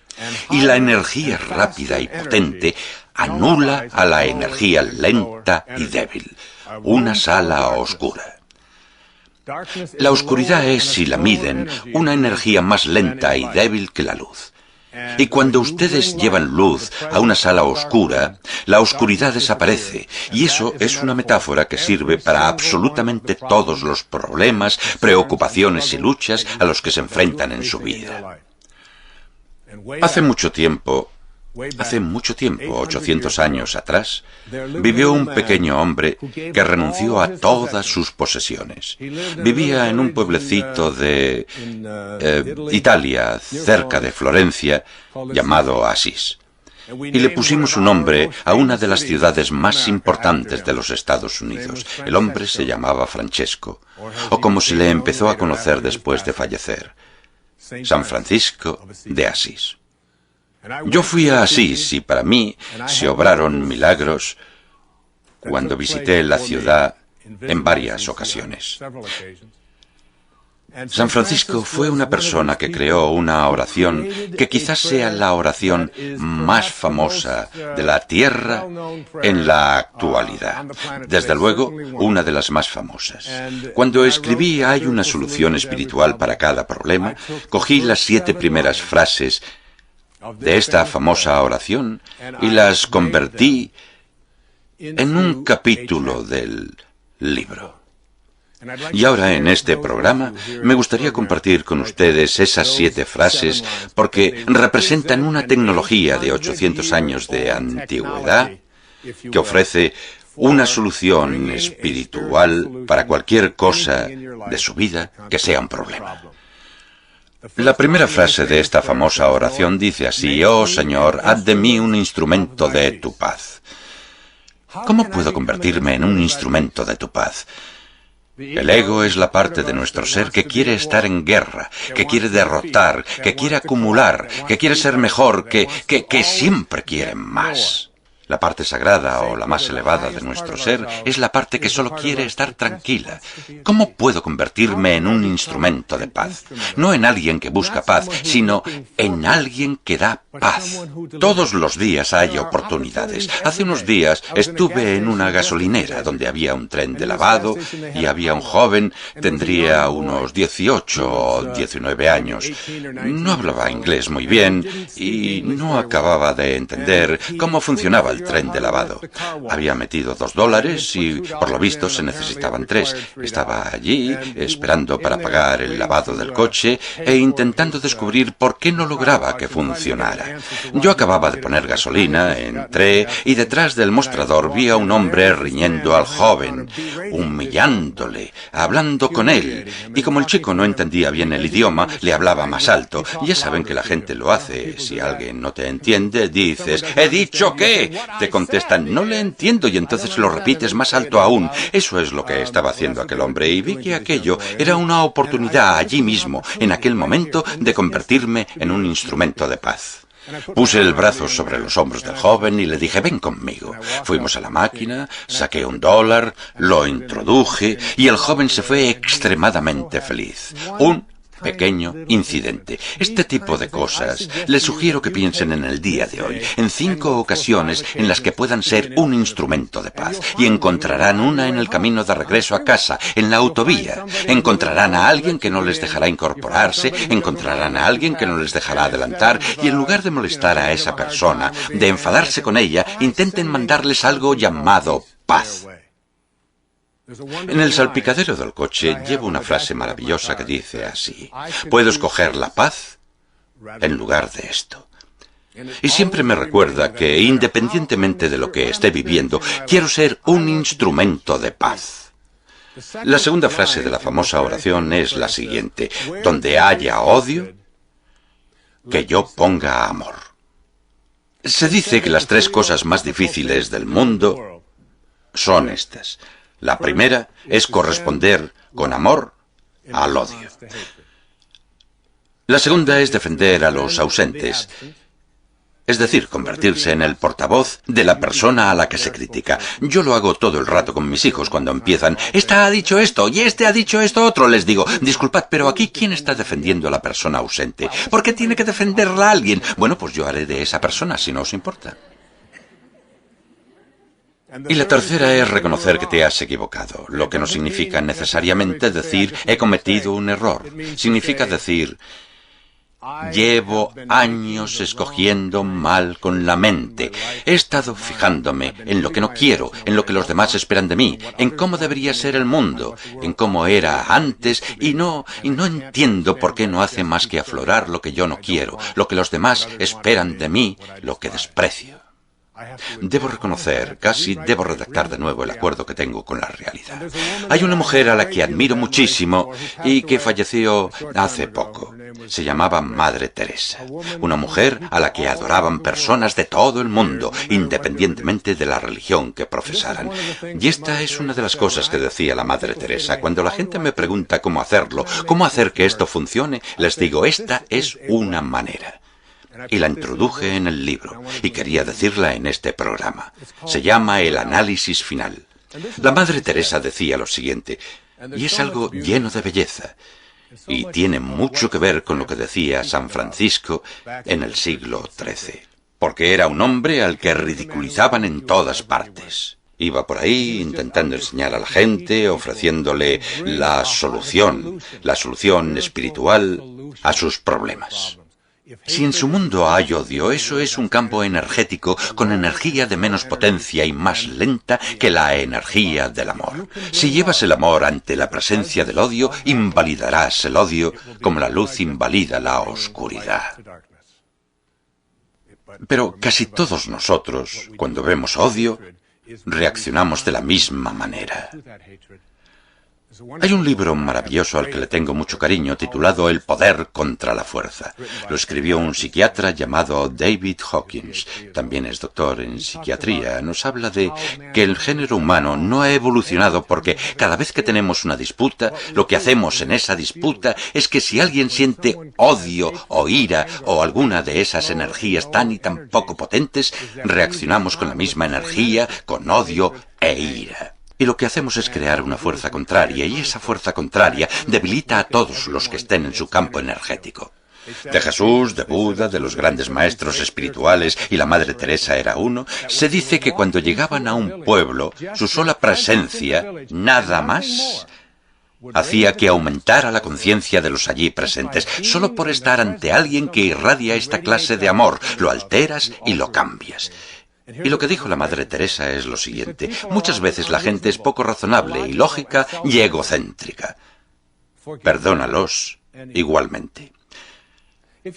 Y la energía rápida y potente anula a la energía lenta y débil, una sala oscura. La oscuridad es, si la miden, una energía más lenta y débil que la luz. Y cuando ustedes llevan luz a una sala oscura, la oscuridad desaparece. Y eso es una metáfora que sirve para absolutamente todos los problemas, preocupaciones y luchas a los que se enfrentan en su vida. Hace mucho tiempo, 800 años atrás, vivió un pequeño hombre que renunció a todas sus posesiones. Vivía en un pueblecito de Italia, cerca de Florencia, llamado Asís. Y le pusimos un nombre a una de las ciudades más importantes de los Estados Unidos. El hombre se llamaba Francesco, o como se le empezó a conocer después de fallecer, San Francisco de Asís. Yo fui a Asís y para mí se obraron milagros cuando visité la ciudad en varias ocasiones. San Francisco fue una persona que creó una oración que quizás sea la oración más famosa de la tierra en la actualidad. Desde luego, una de las más famosas. Cuando escribí "Hay una solución espiritual para cada problema", cogí las 7 primeras frases de esta famosa oración y las convertí en un capítulo del libro. Y ahora en este programa me gustaría compartir con ustedes esas 7 frases porque representan una tecnología de 800 años de antigüedad que ofrece una solución espiritual para cualquier cosa de su vida que sea un problema. La primera frase de esta famosa oración dice así: «Oh Señor, haz de mí un instrumento de tu paz». ¿Cómo puedo convertirme en un instrumento de tu paz? El ego es la parte de nuestro ser que quiere estar en guerra, que quiere derrotar, que quiere acumular, que quiere ser mejor, que siempre quiere más. La parte sagrada o la más elevada de nuestro ser es la parte que solo quiere estar tranquila. ¿Cómo puedo convertirme en un instrumento de paz? No en alguien que busca paz, sino en alguien que da paz. Todos los días hay oportunidades. Hace unos días estuve en una gasolinera donde había un tren de lavado y había un joven, tendría unos 18 o 19 años. No hablaba inglés muy bien y no acababa de entender cómo funcionaba el el tren de lavado. Había metido $2 y, por lo visto, se necesitaban 3. Estaba allí, esperando para pagar el lavado del coche e intentando descubrir por qué no lograba que funcionara. Yo acababa de poner gasolina, entré y detrás del mostrador vi a un hombre riñendo al joven, humillándole, hablando con él. Y como el chico no entendía bien el idioma, le hablaba más alto. Ya saben que la gente lo hace. Si alguien no te entiende, dices, «¿He dicho qué?». Te contestan, «No le entiendo», y entonces lo repites más alto aún. Eso es lo que estaba haciendo aquel hombre, y vi que aquello era una oportunidad allí mismo, en aquel momento, de convertirme en un instrumento de paz. Puse el brazo sobre los hombros del joven y le dije, «Ven conmigo». Fuimos a la máquina, saqué $1, lo introduje y el joven se fue extremadamente feliz. Un pequeño incidente. Este tipo de cosas les sugiero que piensen en el día de hoy, en 5 ocasiones en las que puedan ser un instrumento de paz, y encontrarán una en el camino de regreso a casa, en la autovía. Encontrarán a alguien que no les dejará incorporarse, encontrarán a alguien que no les dejará adelantar, y en lugar de molestar a esa persona, de enfadarse con ella, intenten mandarles algo llamado paz. En el salpicadero del coche llevo una frase maravillosa que dice así, «Puedo escoger la paz en lugar de esto». Y siempre me recuerda que, independientemente de lo que esté viviendo, quiero ser un instrumento de paz. La segunda frase de la famosa oración es la siguiente, «Donde haya odio, que yo ponga amor». Se dice que las 3 cosas más difíciles del mundo son estas. La primera es corresponder con amor al odio. La segunda es defender a los ausentes, es decir, convertirse en el portavoz de la persona a la que se critica. Yo lo hago todo el rato con mis hijos cuando empiezan, «Esta ha dicho esto y este ha dicho esto otro». Les digo, «Disculpad, pero aquí ¿quién está defendiendo a la persona ausente? ¿Por qué tiene que defenderla a alguien? Bueno, pues yo haré de esa persona, si no os importa». Y la tercera es reconocer que te has equivocado, lo que no significa necesariamente decir «he cometido un error». Significa decir «llevo años escogiendo mal con la mente. He estado fijándome en lo que no quiero, en lo que los demás esperan de mí, en cómo debería ser el mundo, en cómo era antes, y no entiendo por qué no hace más que aflorar lo que yo no quiero, lo que los demás esperan de mí, lo que desprecio». Debo reconocer, casi debo redactar de nuevo el acuerdo que tengo con la realidad. Hay una mujer a la que admiro muchísimo y que falleció hace poco. Se llamaba Madre Teresa. Una mujer a la que adoraban personas de todo el mundo, independientemente de la religión que profesaran. Y esta es una de las cosas que decía la Madre Teresa. Cuando la gente me pregunta cómo hacerlo, cómo hacer que esto funcione, les digo, esta es una manera. Y la introduje en el libro, y quería decirla en este programa. Se llama El análisis final. La Madre Teresa decía lo siguiente, y es algo lleno de belleza, y tiene mucho que ver con lo que decía San Francisco en el siglo XIII, porque era un hombre al que ridiculizaban en todas partes. Iba por ahí intentando enseñar a la gente, ofreciéndole la solución espiritual a sus problemas. Si en su mundo hay odio, eso es un campo energético con energía de menos potencia y más lenta que la energía del amor. Si llevas el amor ante la presencia del odio, invalidarás el odio como la luz invalida la oscuridad. Pero casi todos nosotros, cuando vemos odio, reaccionamos de la misma manera. Hay un libro maravilloso al que le tengo mucho cariño titulado El poder contra la fuerza. Lo escribió un psiquiatra llamado David Hawkins. También es doctor en psiquiatría. Nos habla de que el género humano no ha evolucionado porque cada vez que tenemos una disputa, lo que hacemos en esa disputa es que si alguien siente odio o ira o alguna de esas energías tan y tan poco potentes, reaccionamos con la misma energía, con odio e ira. Y lo que hacemos es crear una fuerza contraria, y esa fuerza contraria debilita a todos los que estén en su campo energético. De Jesús, de Buda, de los grandes maestros espirituales, y la Madre Teresa era uno, se dice que cuando llegaban a un pueblo, su sola presencia, nada más, hacía que aumentara la conciencia de los allí presentes. Solo por estar ante alguien que irradia esta clase de amor, lo alteras y lo cambias. Y lo que dijo la Madre Teresa es lo siguiente: muchas veces la gente es poco razonable, ilógica y egocéntrica. Perdónalos igualmente.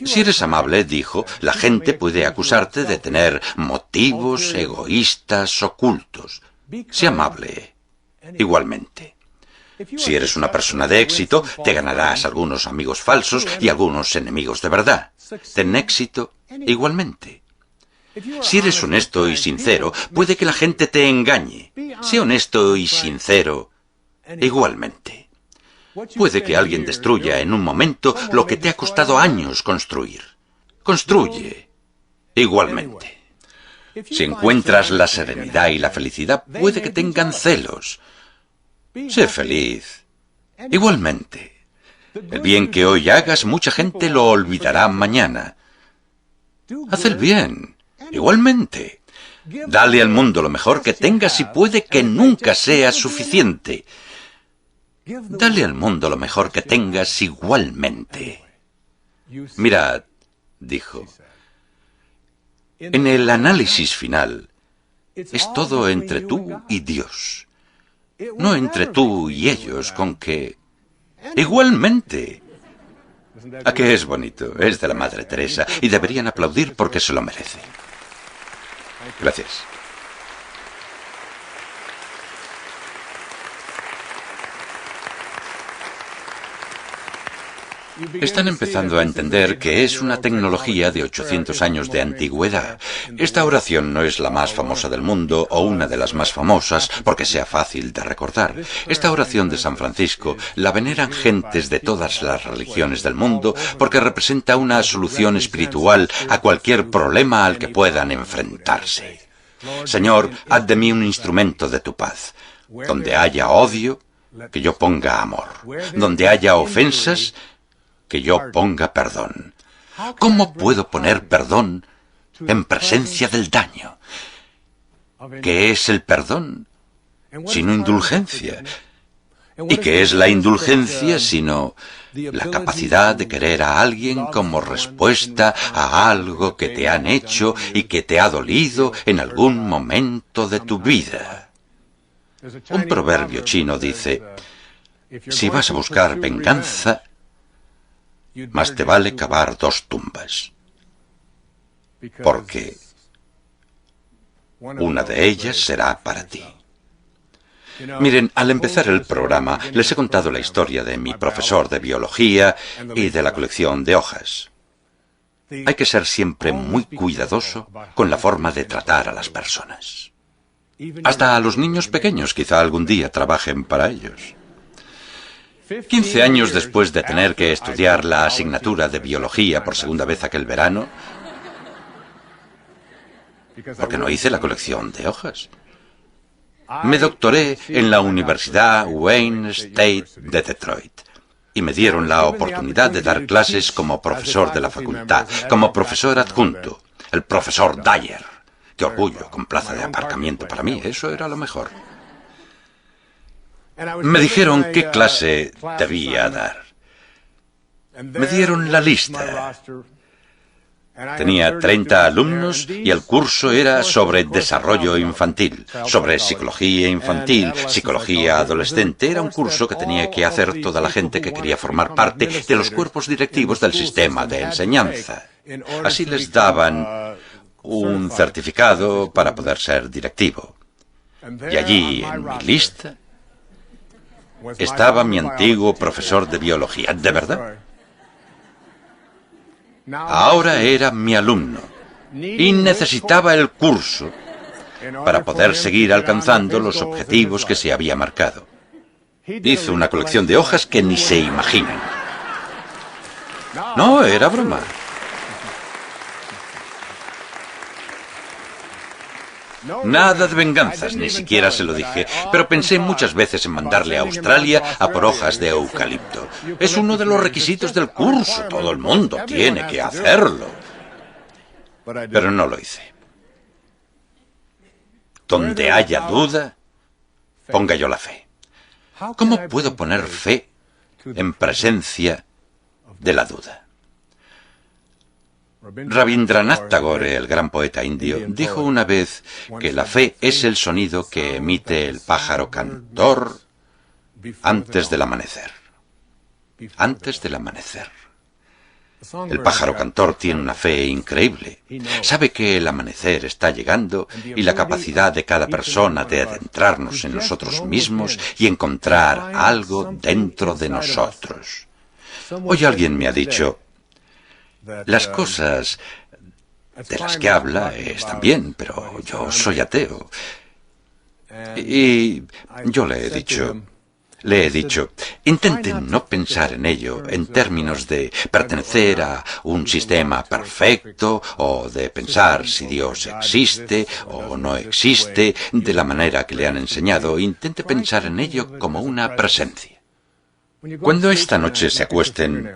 Si eres amable, dijo, la gente puede acusarte de tener motivos egoístas ocultos. Sé amable igualmente. Si eres una persona de éxito, te ganarás algunos amigos falsos y algunos enemigos de verdad. Ten éxito igualmente. Si eres honesto y sincero, puede que la gente te engañe. Sé honesto y sincero igualmente. Puede que alguien destruya en un momento lo que te ha costado años construir. Construye igualmente. Si encuentras la serenidad y la felicidad, puede que tengan celos. Sé feliz igualmente. El bien que hoy hagas, mucha gente lo olvidará mañana. Haz el bien igualmente. Dale al mundo lo mejor que tengas y puede que nunca sea suficiente. Dale al mundo lo mejor que tengas igualmente. Mirad, dijo, en el análisis final es todo entre tú y Dios, no entre tú y ellos, con que igualmente. ¿A qué es bonito? Es de la Madre Teresa y deberían aplaudir porque se lo merece. Gracias. Están empezando a entender que es una tecnología de 800 años de antigüedad. Esta oración no es la más famosa del mundo o una de las más famosas porque sea fácil de recordar. Esta oración de San Francisco la veneran gentes de todas las religiones del mundo porque representa una solución espiritual a cualquier problema al que puedan enfrentarse. Señor, haz de mí un instrumento de tu paz. Donde haya odio, que yo ponga amor. Donde haya ofensas, que yo ponga perdón. ¿Cómo puedo poner perdón en presencia del daño? ¿Qué es el perdón sino indulgencia? ¿Y qué es la indulgencia sino la capacidad de querer a alguien como respuesta a algo que te han hecho y que te ha dolido en algún momento de tu vida? Un proverbio chino dice, si vas a buscar venganza, más te vale cavar 2 tumbas, porque una de ellas será para ti. Miren, al empezar el programa les he contado la historia de mi profesor de biología y de la colección de hojas. Hay que ser siempre muy cuidadoso con la forma de tratar a las personas. Hasta a los niños pequeños quizá algún día trabajen para ellos. 15 años después de tener que estudiar la asignatura de biología por segunda vez aquel verano, porque no hice la colección de hojas, me doctoré en la Universidad Wayne State de Detroit y me dieron la oportunidad de dar clases como profesor de la facultad, como profesor adjunto, el profesor Dyer. Qué orgullo, con plaza de aparcamiento para mí, eso era lo mejor. Me dijeron qué clase debía dar. Me dieron la lista. Tenía 30 alumnos y el curso era sobre desarrollo infantil, sobre psicología infantil, psicología adolescente. Era un curso que tenía que hacer toda la gente que quería formar parte de los cuerpos directivos del sistema de enseñanza. Así les daban un certificado para poder ser directivo. Y allí, en mi lista, estaba mi antiguo profesor de biología. ¿De verdad? Ahora era mi alumno y necesitaba el curso para poder seguir alcanzando los objetivos que se había marcado. Hizo una colección de hojas que ni se imaginan. No, era broma. Nada de venganzas, ni siquiera se lo dije, pero pensé muchas veces en mandarle a Australia a por hojas de eucalipto. Es uno de los requisitos del curso, todo el mundo tiene que hacerlo. Pero no lo hice. Donde haya duda, ponga yo la fe. ¿Cómo puedo poner fe en presencia de la duda? Rabindranath Tagore, el gran poeta indio, dijo una vez que la fe es el sonido que emite el pájaro cantor antes del amanecer. Antes del amanecer. El pájaro cantor tiene una fe increíble. Sabe que el amanecer está llegando y la capacidad de cada persona de adentrarnos en nosotros mismos y encontrar algo dentro de nosotros. Hoy alguien me ha dicho, las cosas de las que habla están bien, pero yo soy ateo. Y yo le he dicho, intenten no pensar en ello en términos de pertenecer a un sistema perfecto o de pensar si Dios existe o no existe de la manera que le han enseñado. Intente pensar en ello como una presencia. Cuando esta noche se acuesten,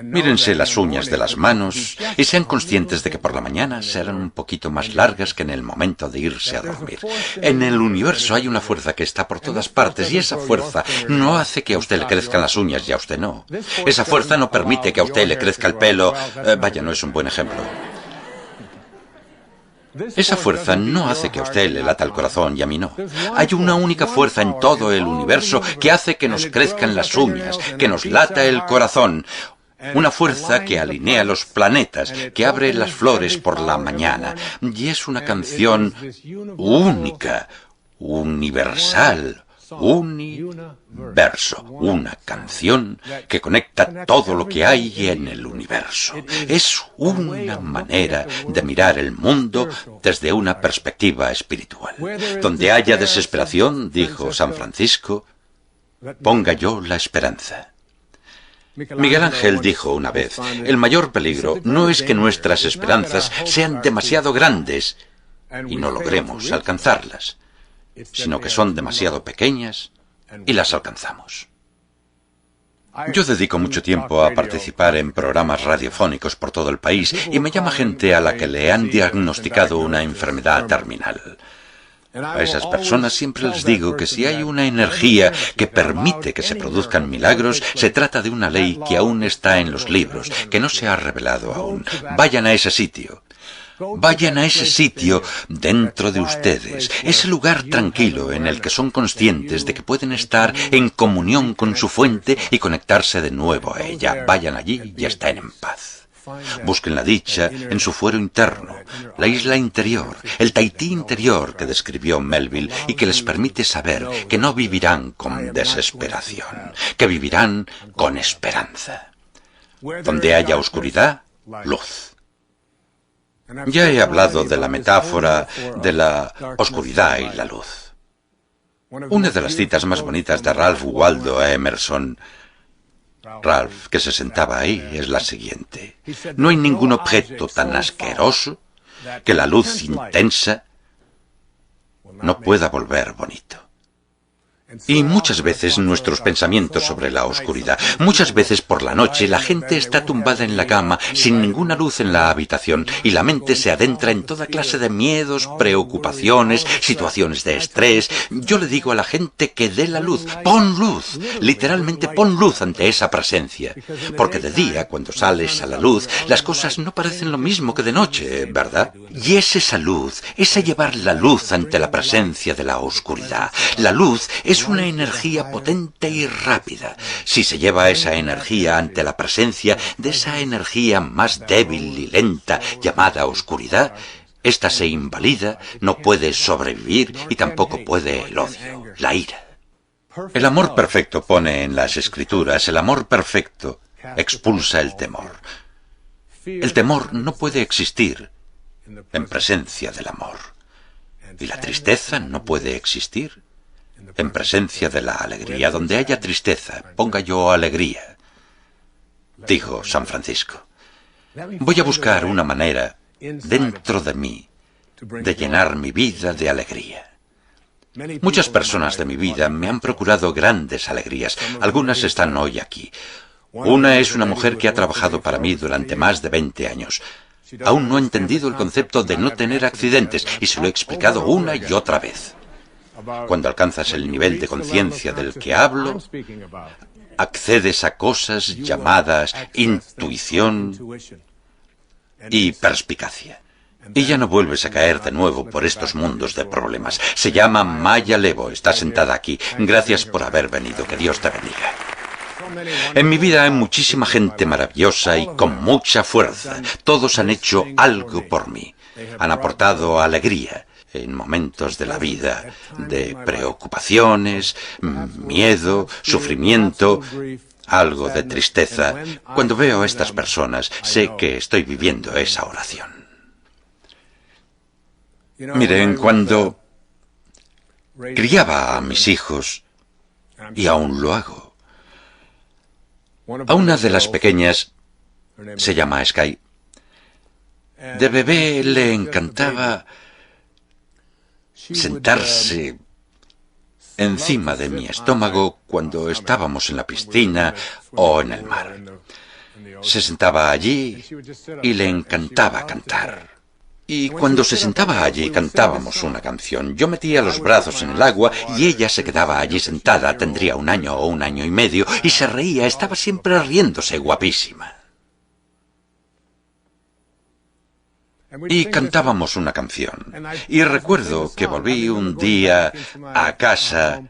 mírense las uñas de las manos y sean conscientes de que por la mañana serán un poquito más largas que en el momento de irse a dormir. En el universo hay una fuerza que está por todas partes y esa fuerza no hace que a usted le crezcan las uñas y a usted no. Esa fuerza no permite que a usted le crezca el pelo. Vaya, no es un buen ejemplo. Esa fuerza no hace que a usted le lata el corazón y a mí no. Hay una única fuerza en todo el universo que hace que nos crezcan las uñas, que nos lata el corazón. Una fuerza que alinea los planetas, que abre las flores por la mañana. Y es una canción única, universal, universo. Una canción que conecta todo lo que hay en el universo. Es una manera de mirar el mundo desde una perspectiva espiritual. Donde haya desesperación, dijo San Francisco, ponga yo la esperanza. Miguel Ángel dijo una vez, el mayor peligro no es que nuestras esperanzas sean demasiado grandes y no logremos alcanzarlas, sino que son demasiado pequeñas y las alcanzamos. Yo dedico mucho tiempo a participar en programas radiofónicos por todo el país y me llama gente a la que le han diagnosticado una enfermedad terminal. A esas personas siempre les digo que si hay una energía que permite que se produzcan milagros, se trata de una ley que aún está en los libros, que no se ha revelado aún. Vayan a ese sitio. Vayan a ese sitio dentro de ustedes, ese lugar tranquilo en el que son conscientes de que pueden estar en comunión con su fuente y conectarse de nuevo a ella. Vayan allí y estén en paz. Busquen la dicha en su fuero interno, la isla interior, el Tahití interior que describió Melville y que les permite saber que no vivirán con desesperación, que vivirán con esperanza. Donde haya oscuridad, luz. Ya he hablado de la metáfora de la oscuridad y la luz. Una de las citas más bonitas de Ralph Waldo Emerson, Ralph, que se sentaba ahí, es la siguiente. No hay ningún objeto tan asqueroso que la luz intensa no pueda volver bonito. Y muchas veces nuestros pensamientos sobre la oscuridad, muchas veces por la noche la gente está tumbada en la cama sin ninguna luz en la habitación y la mente se adentra en toda clase de miedos, preocupaciones, situaciones de estrés. Yo le digo a la gente que dé la luz, pon luz, literalmente pon luz ante esa presencia, porque de día, cuando sales a la luz, las cosas no parecen lo mismo que de noche, ¿verdad? Y es esa luz, ese llevar la luz ante la presencia de la oscuridad. La luz es una energía potente y rápida. Si se lleva esa energía ante la presencia de esa energía más débil y lenta llamada oscuridad, esta se invalida, no puede sobrevivir y tampoco puede el odio, la ira. El amor perfecto pone en las Escrituras, el amor perfecto expulsa el temor. El temor no puede existir en presencia del amor. Y la tristeza no puede existir en presencia de la alegría. Donde haya tristeza, ponga yo alegría, dijo San Francisco. Voy a buscar una manera dentro de mí de llenar mi vida de alegría. Muchas personas de mi vida me han procurado grandes alegrías. Algunas están hoy aquí. Una es una mujer que ha trabajado para mí durante más de 20 años. Aún no ha entendido el concepto de no tener accidentes y se lo he explicado una y otra vez. Cuando alcanzas el nivel de conciencia del que hablo, accedes a cosas llamadas intuición y perspicacia. Y ya no vuelves a caer de nuevo por estos mundos de problemas. Se llama Maya Lebo, está sentada aquí. Gracias por haber venido, que Dios te bendiga. En mi vida hay muchísima gente maravillosa y con mucha fuerza. Todos han hecho algo por mí. Han aportado alegría en momentos de la vida, de preocupaciones, miedo, sufrimiento, algo de tristeza. Cuando veo a estas personas, sé que estoy viviendo esa oración. Miren, cuando criaba a mis hijos, y aún lo hago, a una de las pequeñas, se llama Sky, de bebé le encantaba sentarse encima de mi estómago cuando estábamos en la piscina o en el mar. Se sentaba allí y le encantaba cantar. Y cuando se sentaba allí cantábamos una canción. Yo metía los brazos en el agua y ella se quedaba allí sentada, tendría 1 año o 1 año y medio, y se reía, estaba siempre riéndose, guapísima. Y cantábamos una canción. Y recuerdo que volví un día a casa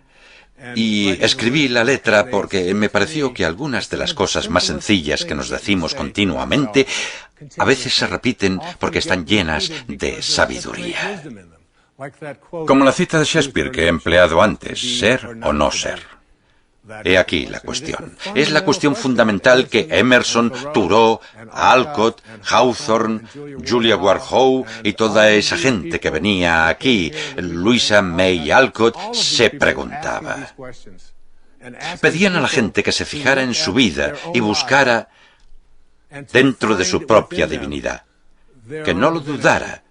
y escribí la letra porque me pareció que algunas de las cosas más sencillas que nos decimos continuamente a veces se repiten porque están llenas de sabiduría. Como la cita de Shakespeare que he empleado antes, ser o no ser. He aquí la cuestión. Es la cuestión fundamental que Emerson, Thoreau, Alcott, Hawthorne, Julia Ward Howe y toda esa gente que venía aquí, Louisa May Alcott, se preguntaba. Pedían a la gente que se fijara en su vida y buscara dentro de su propia divinidad, que no lo dudara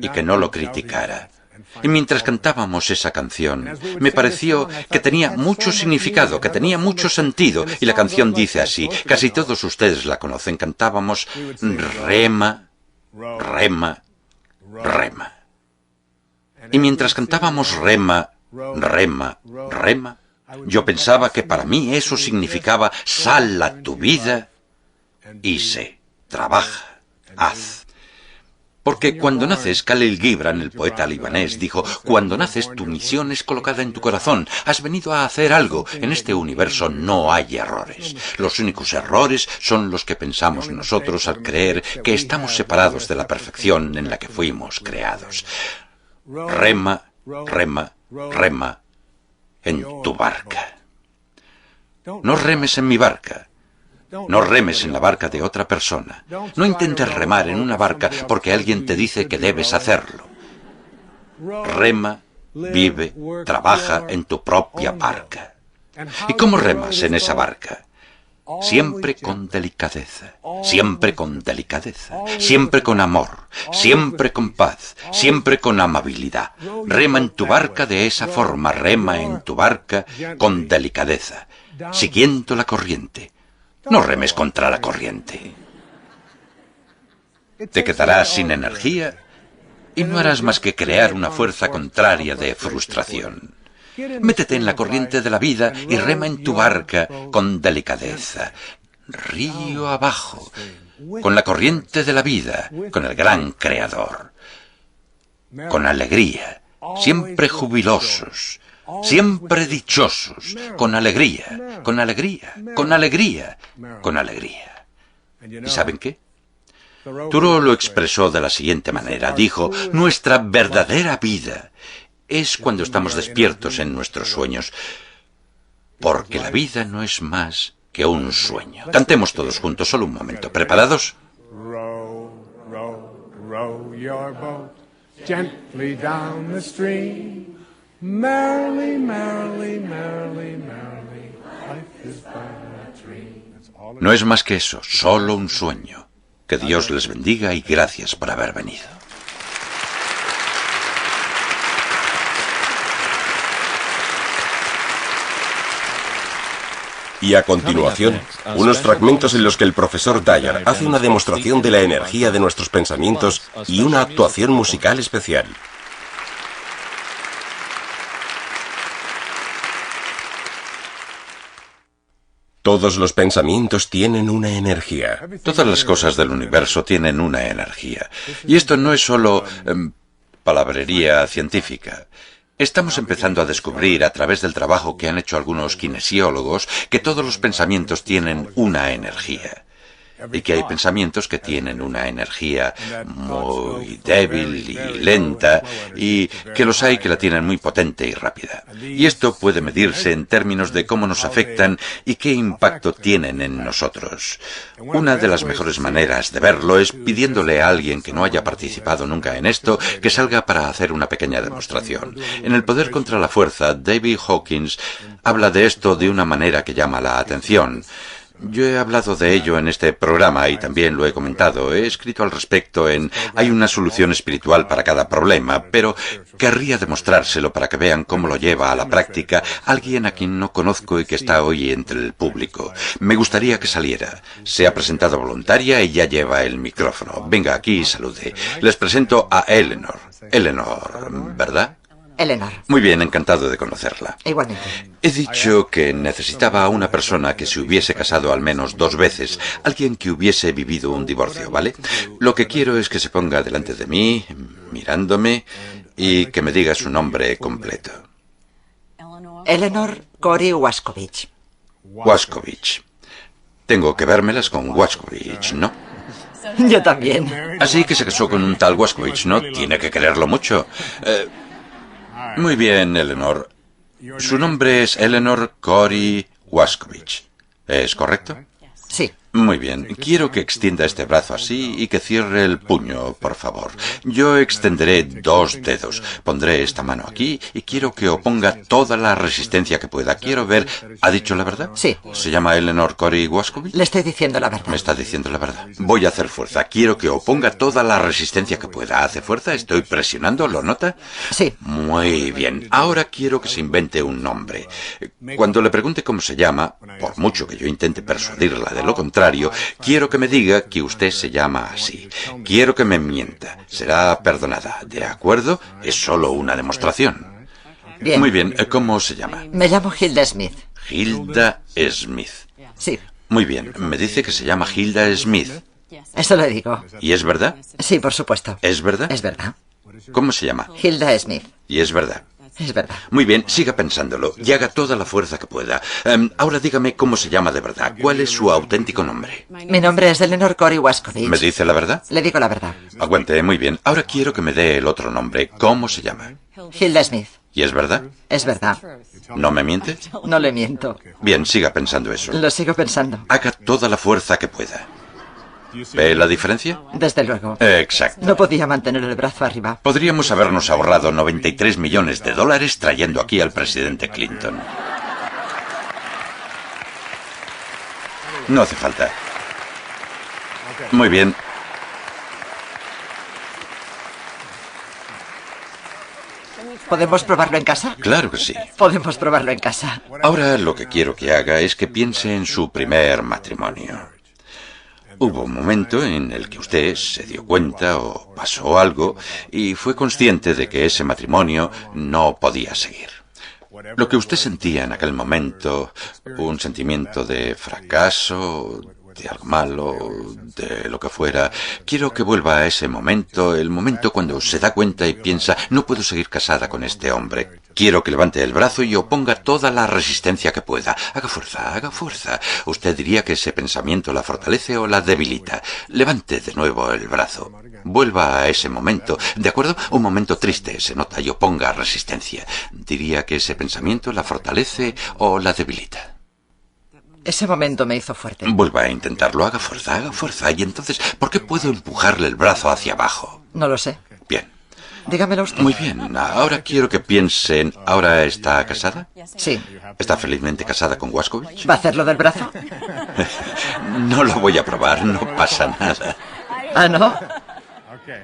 y que no lo criticara. Y mientras cantábamos esa canción, me pareció que tenía mucho significado, que tenía mucho sentido. Y la canción dice así, casi todos ustedes la conocen, cantábamos rema, rema, rema. Y mientras cantábamos rema, rema, rema, yo pensaba que para mí eso significaba sal a tu vida y sé, trabaja, haz. Porque cuando naces, Khalil Gibran, el poeta libanés, dijo, cuando naces tu misión es colocada en tu corazón. Has venido a hacer algo. En este universo no hay errores. Los únicos errores son los que pensamos nosotros al creer que estamos separados de la perfección en la que fuimos creados. Rema, rema, rema en tu barca. No remes en mi barca. No remes en la barca de otra persona. No intentes remar en una barca porque alguien te dice que debes hacerlo. Rema, vive, trabaja en tu propia barca. ¿Y cómo remas en esa barca? Siempre con delicadeza, siempre con delicadeza, siempre con amor, siempre con paz, siempre con amabilidad. Rema en tu barca de esa forma, rema en tu barca con delicadeza, siguiendo la corriente. No remes contra la corriente. Te quedarás sin energía y no harás más que crear una fuerza contraria de frustración. Métete en la corriente de la vida y rema en tu barca con delicadeza, río abajo, con la corriente de la vida, con el gran Creador, con alegría, siempre jubilosos, siempre dichosos, con alegría, con alegría, con alegría, con alegría. ¿Y saben qué? Thoreau lo expresó de la siguiente manera. Dijo, nuestra verdadera vida es cuando estamos despiertos en nuestros sueños, porque la vida no es más que un sueño. Cantemos todos juntos, solo un momento. ¿Preparados? Row, row, row your boat gently down the stream. Merrily, merrily, merrily, merrily, life is but a dream. No es más que eso, solo un sueño. Que Dios les bendiga y gracias por haber venido. Y a continuación, unos fragmentos en los que el profesor Dyer hace una demostración de la energía de nuestros pensamientos y una actuación musical especial. Todos los pensamientos tienen una energía. Todas las cosas del universo tienen una energía. Y esto no es solo palabrería científica. Estamos empezando a descubrir, a través del trabajo que han hecho algunos kinesiólogos, que todos los pensamientos tienen una energía. Y que hay pensamientos que tienen una energía muy débil y lenta, y que los hay que la tienen muy potente y rápida. Y esto puede medirse en términos de cómo nos afectan y qué impacto tienen en nosotros. Una de las mejores maneras de verlo es pidiéndole a alguien que no haya participado nunca en esto que salga para hacer una pequeña demostración. En El poder contra la fuerza, David Hawkins habla de esto de una manera que llama la atención. Yo he hablado de ello en este programa y también lo he comentado. He escrito al respecto en Hay una solución espiritual para cada problema, pero querría demostrárselo para que vean cómo lo lleva a la práctica alguien a quien no conozco y que está hoy entre el público. Me gustaría que saliera. Se ha presentado voluntaria y ya lleva el micrófono. Venga aquí y salude. Les presento a Eleanor. Eleanor, ¿verdad? Eleanor. Muy bien, encantado de conocerla. Igualmente. He dicho que necesitaba a una persona que se hubiese casado al menos 2 veces, alguien que hubiese vivido un divorcio, ¿vale? Lo que quiero es que se ponga delante de mí, mirándome, y que me diga su nombre completo. Eleanor Cory Wascovich. Wascovich. Tengo que vérmelas con Wascovich, ¿no? Yo también. Así que se casó con un tal Wascovich, ¿no? Tiene que quererlo mucho. Muy bien, Eleanor. Su nombre es Eleanor Cory Wascovich. ¿Es correcto? Sí. Muy bien. Quiero que extienda este brazo así y que cierre el puño, por favor. Yo extenderé 2 dedos. Pondré esta mano aquí y quiero que oponga toda la resistencia que pueda. Quiero ver... ¿Ha dicho la verdad? Sí. ¿Se llama Eleanor Cory Wascovich? Le estoy diciendo la verdad. Me está diciendo la verdad. Voy a hacer fuerza. Quiero que oponga toda la resistencia que pueda. ¿Hace fuerza? ¿Estoy presionando? ¿Lo nota? Sí. Muy bien. Ahora quiero que se invente un nombre. Cuando le pregunte cómo se llama, por mucho que yo intente persuadirla de lo contrario, quiero que me diga que usted se llama así. Quiero que me mienta. Será perdonada. ¿De acuerdo? Es solo una demostración. Bien. Muy bien. ¿Cómo se llama? Me llamo Hilda Smith. Hilda Smith. Sí. Muy bien. Me dice que se llama Hilda Smith. Eso le digo. ¿Y es verdad? Sí, por supuesto. ¿Es verdad? Es verdad. ¿Cómo se llama? Hilda Smith. Y es verdad. Es verdad. Muy bien, siga pensándolo y haga toda la fuerza que pueda. Ahora dígame cómo se llama de verdad. ¿Cuál es su auténtico nombre? Mi nombre es Eleanor Cory Wascovich. ¿Me dice la verdad? Le digo la verdad. Aguante, muy bien. Ahora quiero que me dé el otro nombre. ¿Cómo se llama? Hilda Smith. ¿Y es verdad? Es verdad. ¿No me miente? No le miento. Bien, siga pensando eso. Lo sigo pensando. Haga toda la fuerza que pueda. ¿Ve la diferencia? Desde luego. Exacto. No podía mantener el brazo arriba. Podríamos habernos ahorrado $93 millones trayendo aquí al presidente Clinton. No hace falta. Muy bien. ¿Podemos probarlo en casa? Claro que sí. Podemos probarlo en casa. Ahora lo que quiero que haga es que piense en su primer matrimonio. Hubo un momento en el que usted se dio cuenta o pasó algo y fue consciente de que ese matrimonio no podía seguir. Lo que usted sentía en aquel momento, un sentimiento de fracaso, de algo malo, de lo que fuera, quiero que vuelva a ese momento, el momento cuando se da cuenta y piensa, no puedo seguir casada con este hombre. Quiero que levante el brazo y oponga toda la resistencia que pueda. Haga fuerza, haga fuerza. ¿Usted diría que ese pensamiento la fortalece o la debilita? Levante de nuevo el brazo. Vuelva a ese momento, ¿de acuerdo? Un momento triste, se nota, y oponga resistencia. ¿Diría que ese pensamiento la fortalece o la debilita? Ese momento me hizo fuerte. Vuelva a intentarlo, haga fuerza. Y entonces, ¿por qué puedo empujarle el brazo hacia abajo? No lo sé. Bien. Dígamelo usted. Muy bien. Ahora quiero que piensen, ¿ahora está casada? Sí. ¿Está felizmente casada con Wascovich? ¿Va a hacerlo del brazo? No lo voy a probar, no pasa nada. ¿Ah, no?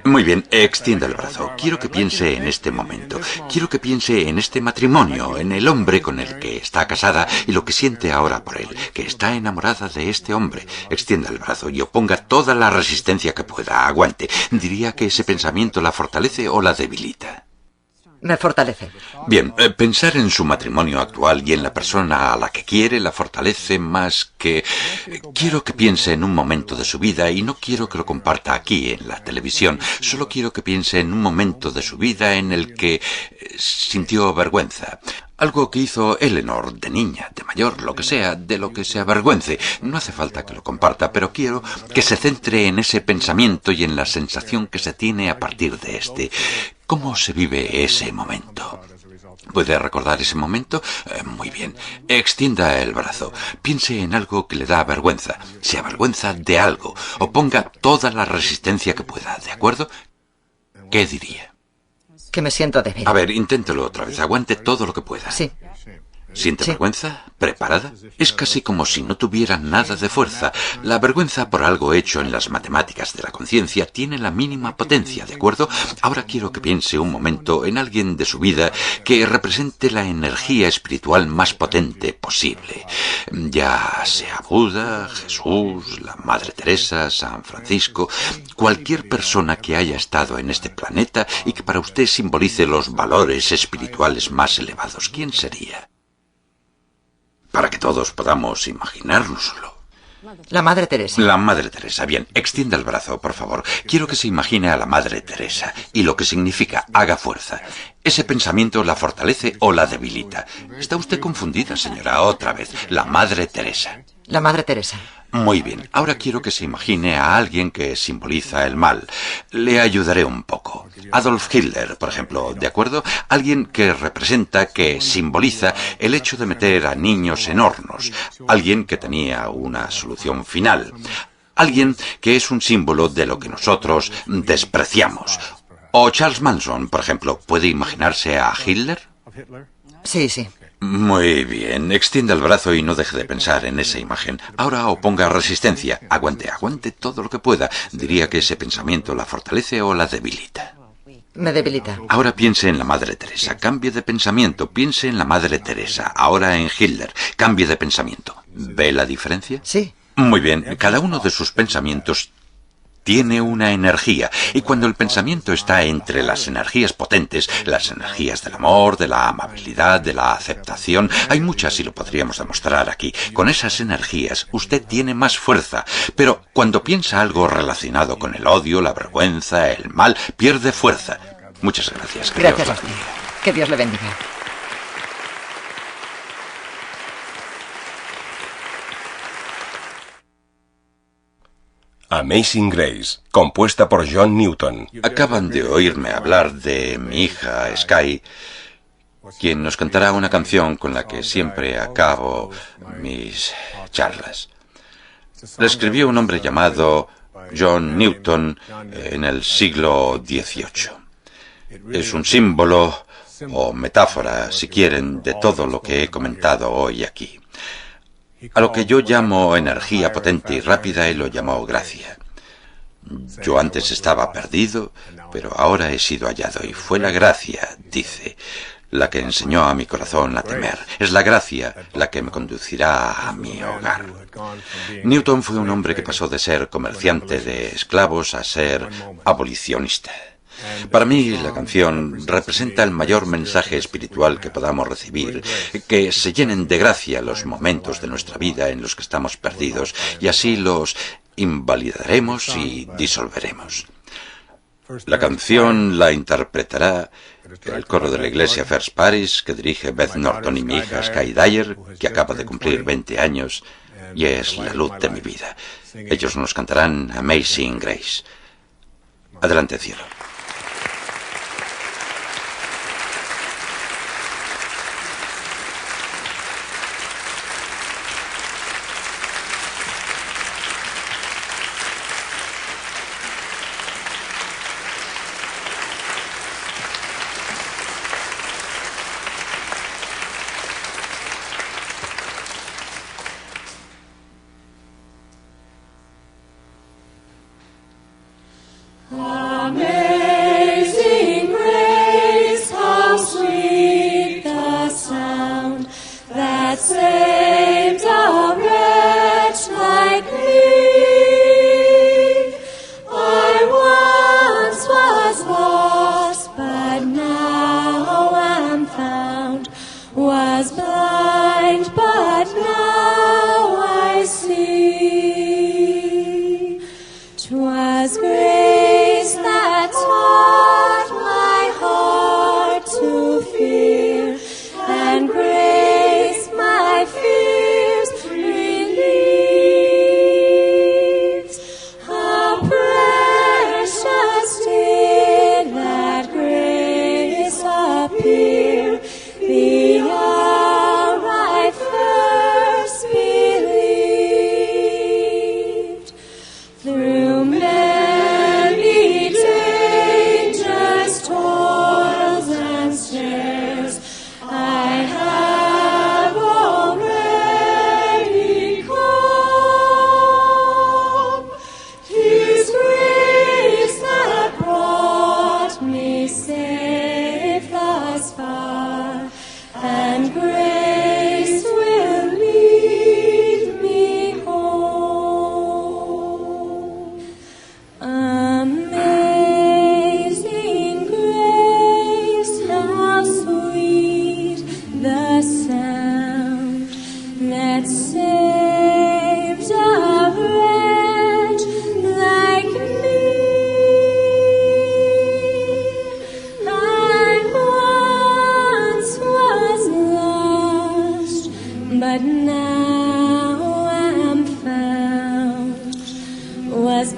Muy bien, extienda el brazo. Quiero que piense en este momento. Quiero que piense en este matrimonio, en el hombre con el que está casada y lo que siente ahora por él, que está enamorada de este hombre. Extienda el brazo y oponga toda la resistencia que pueda. Aguante. ¿Diría que ese pensamiento la fortalece o la debilita? Me fortalece. Bien, pensar en su matrimonio actual y en la persona a la que quiere la fortalece más que... Quiero que piense en un momento de su vida y no quiero que lo comparta aquí en la televisión. Solo quiero que piense en un momento de su vida en el que sintió vergüenza. Algo que hizo Eleanor de niña, de mayor, lo que sea, de lo que se avergüence. No hace falta que lo comparta, pero quiero que se centre en ese pensamiento y en la sensación que se tiene a partir de este. ¿Cómo se vive ese momento? ¿Puede recordar ese momento? Muy bien. Extienda el brazo. Piense en algo que le da vergüenza. Se avergüenza de algo. O ponga toda la resistencia que pueda, ¿de acuerdo? ¿Qué diría? Que me siento débil. A ver, inténtelo otra vez. Aguante todo lo que pueda. Sí. ¿Siente vergüenza? ¿Preparada? Es casi como si no tuviera nada de fuerza. La vergüenza por algo hecho en las matemáticas de la conciencia tiene la mínima potencia, ¿de acuerdo? Ahora quiero que piense un momento en alguien de su vida que represente la energía espiritual más potente posible. Ya sea Buda, Jesús, la Madre Teresa, San Francisco, cualquier persona que haya estado en este planeta y que para usted simbolice los valores espirituales más elevados. ¿Quién sería? Para que todos podamos imaginárnoslo. La Madre Teresa. La Madre Teresa. Bien, extienda el brazo, por favor. Quiero que se imagine a la Madre Teresa y lo que significa haga fuerza. ¿Ese pensamiento la fortalece o la debilita? Está usted confundida, señora. Otra vez. La Madre Teresa. La Madre Teresa. Muy bien. Ahora quiero que se imagine a alguien que simboliza el mal. Le ayudaré un poco. Adolf Hitler, por ejemplo, ¿de acuerdo? Alguien que representa, que simboliza el hecho de meter a niños en hornos. Alguien que tenía una solución final. Alguien que es un símbolo de lo que nosotros despreciamos. O Charles Manson, por ejemplo. ¿Puede imaginarse a Hitler? Sí, sí. Muy bien. Extienda el brazo y no deje de pensar en esa imagen. Ahora oponga resistencia. Aguante todo lo que pueda. Diría que ese pensamiento la fortalece o la debilita. Me debilita. Ahora piense en la Madre Teresa. Cambie de pensamiento. Piense en la Madre Teresa. Ahora en Hitler. Cambie de pensamiento. ¿Ve la diferencia? Sí. Muy bien. Cada uno de sus pensamientos tiene una energía, y cuando el pensamiento está entre las energías potentes, las energías del amor, de la amabilidad, de la aceptación, hay muchas y lo podríamos demostrar aquí. Con esas energías usted tiene más fuerza, pero cuando piensa algo relacionado con el odio, la vergüenza, el mal, pierde fuerza. Muchas gracias. Gracias a usted. Que Dios le bendiga. Amazing Grace, compuesta por John Newton. Acaban de oírme hablar de mi hija Sky, quien nos cantará una canción con la que siempre acabo mis charlas. La escribió un hombre llamado John Newton en el siglo XVIII. Es un símbolo o metáfora, si quieren, de todo lo que he comentado hoy aquí. A lo que yo llamo energía potente y rápida, él lo llamó gracia. Yo antes estaba perdido, pero ahora he sido hallado, y fue la gracia, dice, la que enseñó a mi corazón a temer. Es la gracia la que me conducirá a mi hogar. Newton fue un hombre que pasó de ser comerciante de esclavos a ser abolicionista. Para mí, la canción representa el mayor mensaje espiritual que podamos recibir, que se llenen de gracia los momentos de nuestra vida en los que estamos perdidos, y así los invalidaremos y disolveremos. La canción la interpretará el coro de la iglesia First Parish, que dirige Beth Norton, y mi hija Sky Dyer, que acaba de cumplir 20 años, y es la luz de mi vida. Ellos nos cantarán Amazing Grace. Adelante, cielo. Amazing grace, how sweet the sound that saved a wretch like me. I once was lost, but now 'twas grace that taught my heart to fear, and grace my fears relieves. How precious did that grace appear the hour I first believed. Through many dangers, toils, and snares, I have already come. 'Tis grace that brought me safe thus far, and grace will lead me home. Amazing grace, how sweet the sound that saved a wretch like me. I once was lost, but now am found, was